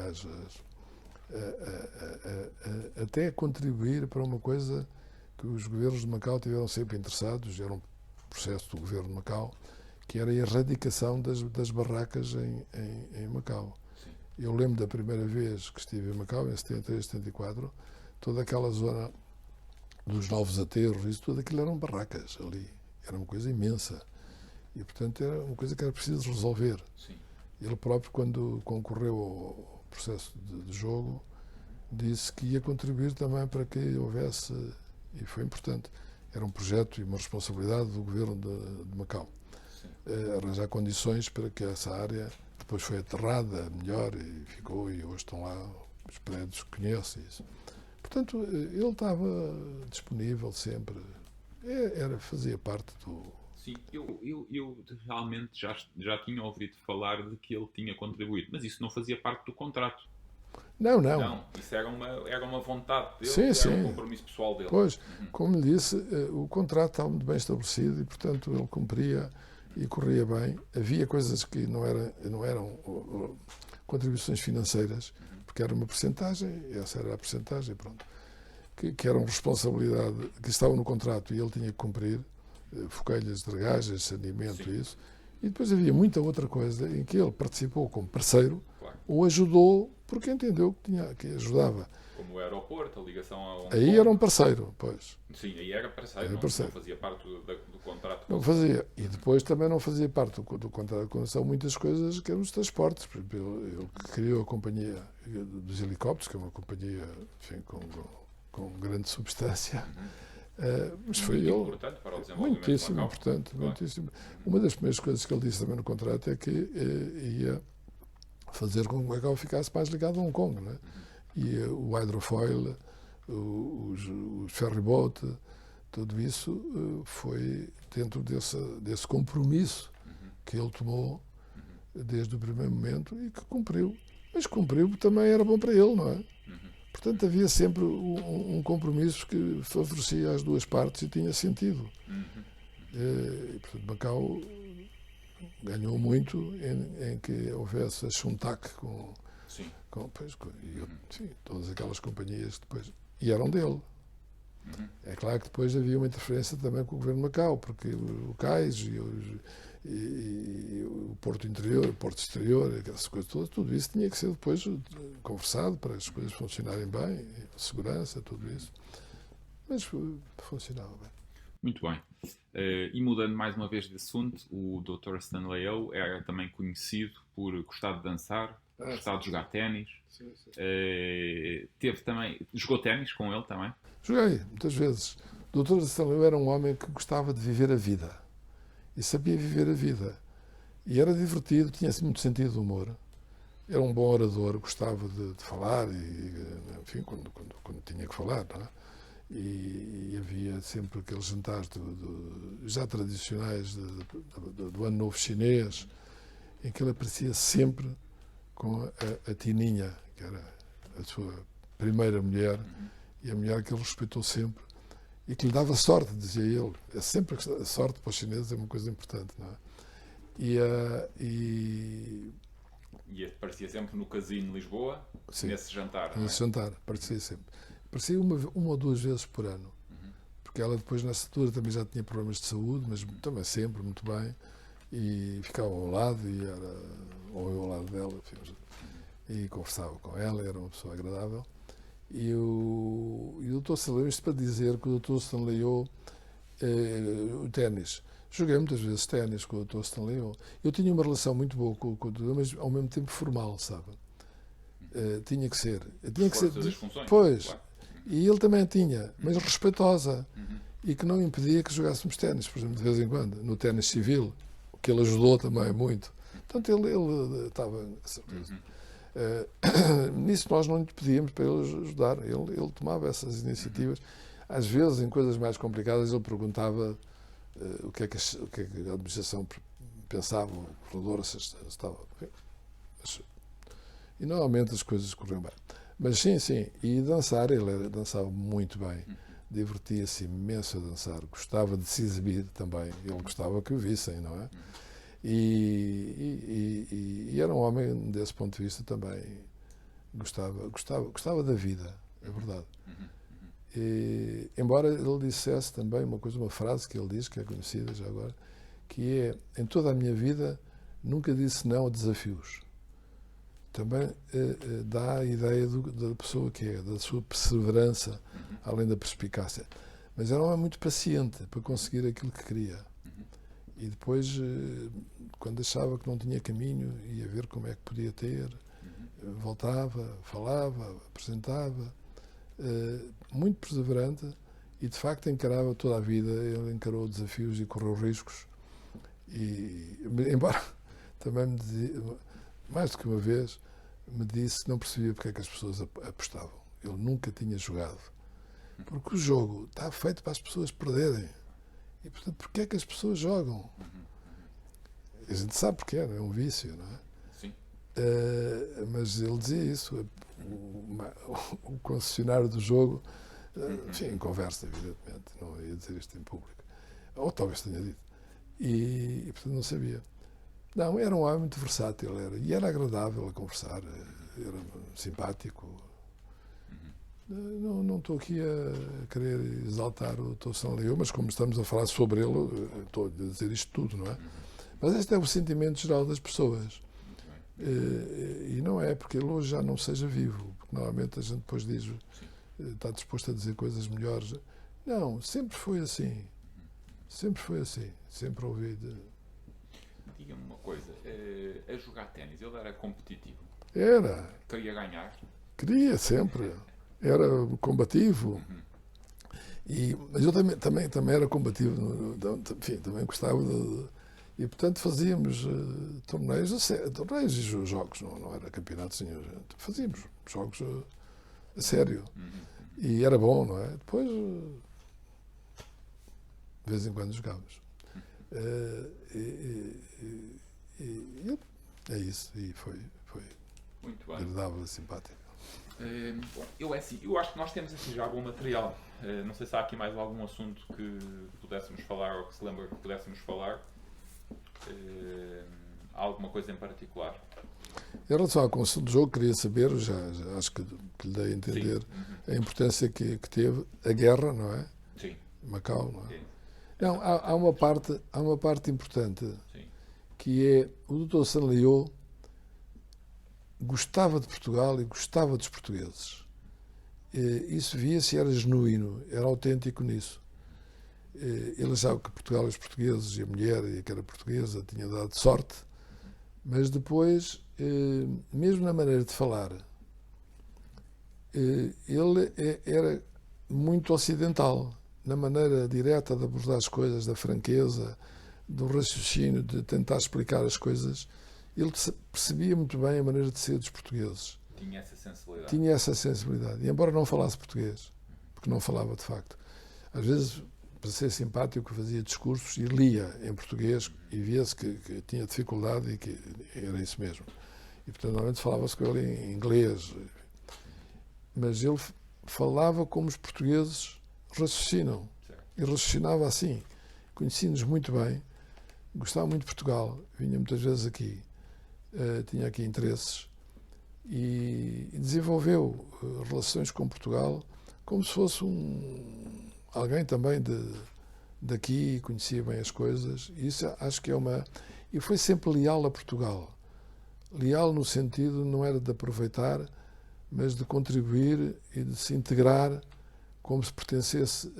até contribuir para uma coisa que os governos de Macau tiveram sempre interessados, era um processo do governo de Macau, que era a erradicação das barracas em Macau. Sim. Eu lembro da primeira vez que estive em Macau, em 73, 74, toda aquela zona dos novos aterros, isso tudo aquilo eram barracas ali, era uma coisa imensa. E, portanto, era uma coisa que era preciso resolver. Sim. Ele próprio, quando concorreu ao processo de jogo, disse que ia contribuir também para que houvesse, e foi importante, era um projeto e uma responsabilidade do governo de Macau, arranjar condições para que essa área depois foi aterrada melhor e ficou, e hoje estão lá os prédios que conhecem isso. Portanto, ele estava disponível sempre, fazia parte do... Sim, eu realmente já tinha ouvido falar de que ele tinha contribuído, mas isso não fazia parte do contrato. Não. Não, isso era uma vontade dele, sim, era um compromisso pessoal dele. Pois, como lhe disse, o contrato estava muito bem estabelecido e, portanto, ele cumpria e corria bem. Havia coisas que não eram contribuições financeiras, porque era uma percentagem, essa era a percentagem, pronto, que eram responsabilidade, que estavam no contrato e ele tinha que cumprir, foquelhas, dragagens, saneamento e isso. E depois havia muita outra coisa em que ele participou como parceiro, claro, ou ajudou porque entendeu que ajudava. Como o aeroporto, a ligação a Hong Kong. Aí era um parceiro, pois. Sim, aí era parceiro, não fazia parte do contrato. Não fazia. E depois também não fazia parte do contrato de condução muitas coisas que eram os transportes. Por exemplo, ele criou a companhia dos helicópteros, que é uma companhia, enfim, com grande substância. Mas foi muito ele, importante para o desenvolvimento muitíssimo local. importante, Claro. muitíssimo. Uma das primeiras coisas que ele disse também no contrato é que ia fazer com que o Macau ficasse mais ligado a Hong Kong, né? E o hydrofoil, os ferryboat, tudo isso foi dentro desse compromisso que ele tomou desde o primeiro momento e que cumpriu. Mas cumpriu também era bom para ele, não é? Portanto, havia sempre um compromisso que favorecia as duas partes e tinha sentido. E, portanto, Macau ganhou muito em que houvesse a Shuntak Sim. sim, todas aquelas companhias que depois. E eram dele. É claro que depois havia uma interferência também com o governo de Macau, porque o cais e o Porto Interior, o Porto Exterior, aquelas coisas todas, tudo isso tinha que ser depois conversado para as coisas funcionarem bem, segurança, tudo isso. Mas funcionava bem. Muito bem. E mudando mais uma vez de assunto, o Dr. Stanley O era também conhecido por gostar de dançar, gostar de jogar ténis. Teve também. Jogou ténis com ele também? Joguei, muitas vezes. O Dr. Stanley O era um homem que gostava de viver a vida. E sabia viver a vida. E era divertido, tinha muito sentido de humor. Era um bom orador, gostava de falar, enfim, quando tinha que falar, não é? E havia sempre aqueles jantares já tradicionais do Ano Novo Chinês, em que ele aparecia sempre com a Tininha, que era a sua primeira mulher, e a mulher que ele respeitou sempre, e que lhe dava sorte, dizia ele. É sempre a sorte para os chineses é uma coisa importante, não é? E aparecia sempre no Casino de Lisboa, sim, nesse jantar. Nesse jantar, aparecia sempre. Aparecia uma ou duas vezes por ano. Porque ela depois, nessa altura, também já tinha problemas de saúde, mas também sempre muito bem. E ficava ao lado, ou eu ao lado dela, enfim, e conversava com ela, era uma pessoa agradável. E o Dr. Stanley, isto para dizer que o Dr. Stanley o ténis. Joguei muitas vezes ténis com o Dr. Stanley. Eu tinha uma relação muito boa com o Dr. mas ao mesmo tempo formal, sabe? Tinha que ser. Tinha que ser. Das funções, pois. Claro. E ele também tinha, mas respeitosa. E que não impedia que jogássemos ténis, por exemplo, de vez em quando, no ténis civil, que ele ajudou também muito. Portanto, ele estava. Nisso nós não lhe pedíamos para ele ajudar. Ele tomava essas iniciativas. Às vezes, em coisas mais complicadas, ele perguntava o que é que a administração pensava, o governador, se estava. E normalmente as coisas corriam bem. Mas sim. E dançar, ele dançava muito bem. Divertia-se imenso a dançar. Gostava de se exibir também. Ele gostava que o vissem, não é? E era um homem, desse ponto de vista, também gostava da vida, é verdade. E, embora ele dissesse também uma frase que ele diz, que é conhecida já agora, que é: em toda a minha vida nunca disse não a desafios. Também dá a ideia da pessoa que é, da sua perseverança, além da perspicácia. Mas era um homem muito paciente para conseguir aquilo que queria. E depois, quando achava que não tinha caminho, ia ver como é que podia ter, voltava, falava, apresentava, muito perseverante, e de facto encarava toda a vida. Ele encarou desafios e correu riscos. E, embora também me dizia, mais do que uma vez, me disse que não percebia porque é que as pessoas apostavam. Ele nunca tinha jogado. Porque o jogo está feito para as pessoas perderem. E, portanto, porque é que as pessoas jogam? A gente sabe porque é um vício, não é? Sim. Mas ele dizia isso. O concessionário do jogo, enfim, em conversa, evidentemente, não ia dizer isto em público. Ou talvez tenha dito. E portanto, não sabia. Não, era um homem muito versátil, e era agradável a conversar, era simpático. Não estou aqui a querer exaltar o Dr. Stanley O, mas como estamos a falar sobre ele, estou a dizer isto tudo, não é? Mas este é o sentimento geral das pessoas. E não é porque ele hoje já não seja vivo, porque normalmente a gente depois diz, está disposto a dizer coisas melhores. Não, sempre foi assim. Sempre foi assim. Sempre ouvi Diga-me uma coisa, a jogar ténis, ele era competitivo? Era. Queria ganhar? Queria, sempre. Era combativo. Mas eu também era combativo. Enfim, também gostava de... E, portanto, fazíamos torneios e jogos, não era campeonatos nenhum. Fazíamos jogos a sério. E era bom, não é? Depois, de vez em quando, jogávamos. É isso. E foi muito bem. agradável e simpático. Bom, eu acho que nós temos aqui já algum material. Não sei se há aqui mais algum assunto que pudéssemos falar ou que se lembra que pudéssemos falar. Há alguma coisa em particular? Em relação à construção do jogo, queria saber, já acho que lhe dei a entender a importância que teve a guerra, não é? Sim. Macau, não é? Sim. Não, há uma parte importante, Sim. que é o Dr. Sanlaió gostava de Portugal e gostava dos portugueses. Isso via-se, era genuíno, era autêntico nisso. Ele achava que Portugal e os portugueses, e a mulher, e que era portuguesa, tinha dado sorte, mas depois, mesmo na maneira de falar, ele era muito ocidental, na maneira direta de abordar as coisas, da franqueza, do raciocínio, de tentar explicar as coisas. Ele percebia muito bem a maneira de ser dos portugueses. Tinha essa sensibilidade. Tinha essa sensibilidade. E embora não falasse português, porque não falava de facto, às vezes, para ser simpático, fazia discursos e lia em português e via-se que tinha dificuldade e que era isso mesmo. E, portanto, normalmente falava-se com ele em inglês. Mas ele falava como os portugueses raciocinam. Certo. E raciocinava assim. Conhecia-nos muito bem, gostava muito de Portugal, vinha muitas vezes aqui, tinha aqui interesses e desenvolveu relações com Portugal como se fosse alguém também daqui, conhecia bem as coisas. E isso acho que é uma... E foi sempre leal a Portugal. Leal no sentido, não era de aproveitar, mas de contribuir e de se integrar como se pertencesse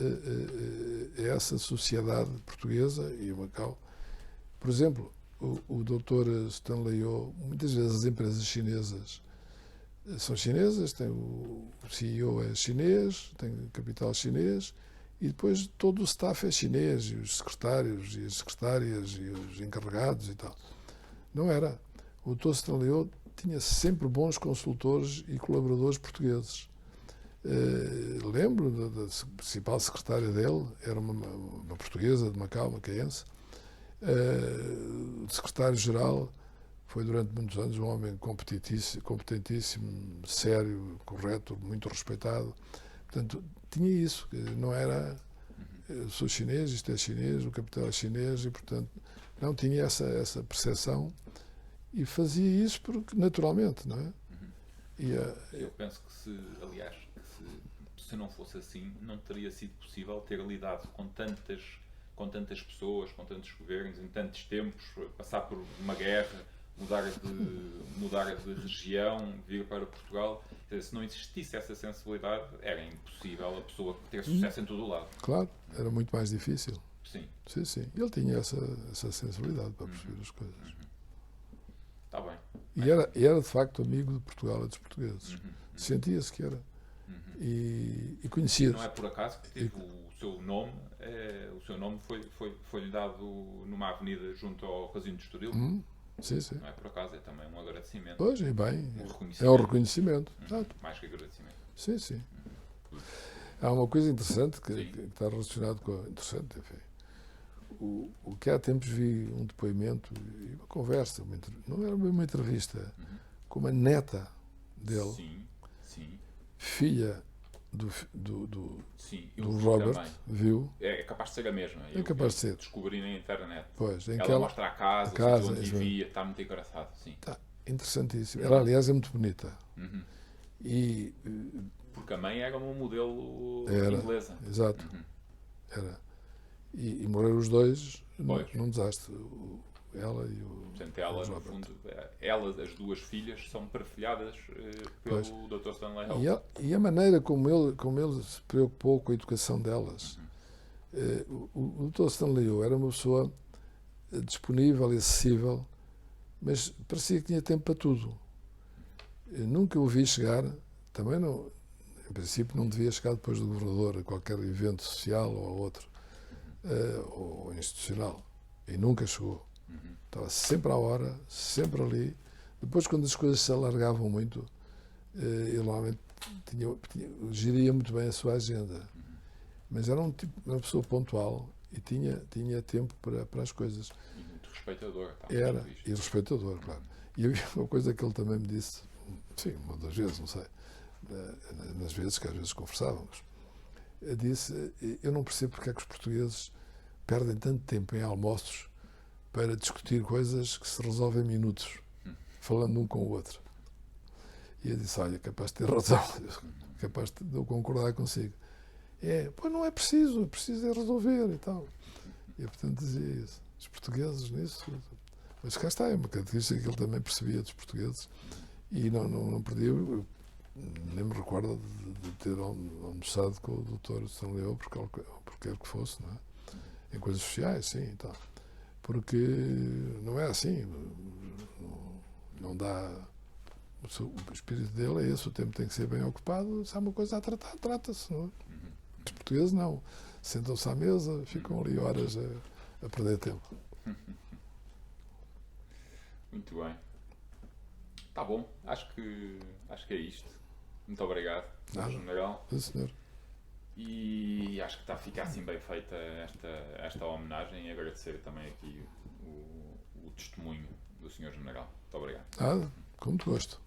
a essa sociedade portuguesa e a Macau. Por exemplo, o Dr. Stanlaió, muitas vezes as empresas chinesas são chinesas, o CEO é chinês, tem capital chinês, e depois todo o staff é chinês, e os secretários, e as secretárias, e os encarregados e tal. Não era. O Dr. Stanlaió tinha sempre bons consultores e colaboradores portugueses. Lembro da principal secretária dele, era uma portuguesa de Macau, macaense. O secretário-geral foi durante muitos anos um homem competentíssimo, sério, correto, muito respeitado. Portanto, tinha isso, não era eu sou chinês, isto é chinês, o capital é chinês, e portanto não tinha essa percepção e fazia isso porque, naturalmente, não é? Eu penso que se não fosse assim, não teria sido possível ter lidado com tantas pessoas, com tantos governos, em tantos tempos, passar por uma guerra, mudar de região, vir para Portugal. Se não existisse essa sensibilidade, era impossível a pessoa ter sucesso em todo o lado. Claro, era muito mais difícil. Sim. Sim, sim. Ele tinha essa sensibilidade para perceber as coisas. Está bem. E era de facto amigo de Portugal e dos portugueses. Sentia-se que era. E conhecia-os. Não é por acaso que teve o seu nome foi-lhe dado numa avenida junto ao Casino de Estoril. Sim, sim. Não é por acaso, é também um agradecimento. Pois, e bem, Reconhecimento. é um reconhecimento. Mais que agradecimento. Sim, sim. Há uma coisa interessante que está relacionado com interessante, enfim. O que há tempos vi um depoimento e uma conversa, não era bem uma entrevista, com uma neta dele, Sim. filha do Robert, Robert, viu? É capaz de ser a mesma. É capaz de ser. Descobri na internet. Pois, em ela que ela mostra a casa, onde vivia, está muito engraçado. Sim. Está interessantíssimo. Ela, aliás, é muito bonita. E, porque a mãe era um modelo inglesa. Exato. Era. E morreram os dois num desastre. Ela e o. Portanto, ela, no fundo, as duas filhas, são partilhadas pelo Dr. Stanlaió. E a maneira como ele se preocupou com a educação delas. O Dr. Stanlaió era uma pessoa disponível e acessível, mas parecia que tinha tempo para tudo. Eu nunca o vi chegar, também não, em princípio não devia chegar depois do governador a qualquer evento social ou a outro, ou institucional. E nunca chegou. Estava sempre à hora, sempre ali. Depois, quando as coisas se alargavam muito, ele normalmente geria muito bem a sua agenda. Mas era uma pessoa pontual e tinha tempo para as coisas. E muito respeitador. E respeitador, claro. E havia uma coisa que ele também me disse, sim, uma das vezes, não sei, nas vezes que às vezes conversávamos, disse: eu não percebo porque é que os portugueses perdem tanto tempo em almoços para discutir coisas que se resolvem em minutos, falando um com o outro. E eu disse: olha, capaz de ter razão, capaz de eu concordar consigo. Pois não é preciso é resolver e tal. E eu, portanto, dizia isso. Os portugueses nisso. Mas cá está, é uma característica que ele também percebia dos portugueses e não perdia. Eu nem me recordo de ter almoçado com o Dr. Stanley, por quer que fosse, não é? Em coisas sociais, sim, e tal. Porque não é assim. Não dá. O espírito dele é esse, o tempo tem que ser bem ocupado. Se há uma coisa a tratar, trata-se, não é? Os portugueses não. Sentam-se à mesa, ficam ali horas a perder tempo. Muito bem. Tá bom, acho que é isto. Muito obrigado, General. Sim, senhor. E acho que está a ficar assim bem feita esta homenagem e agradecer também aqui o testemunho do Sr. General. Muito obrigado. Com muito gosto.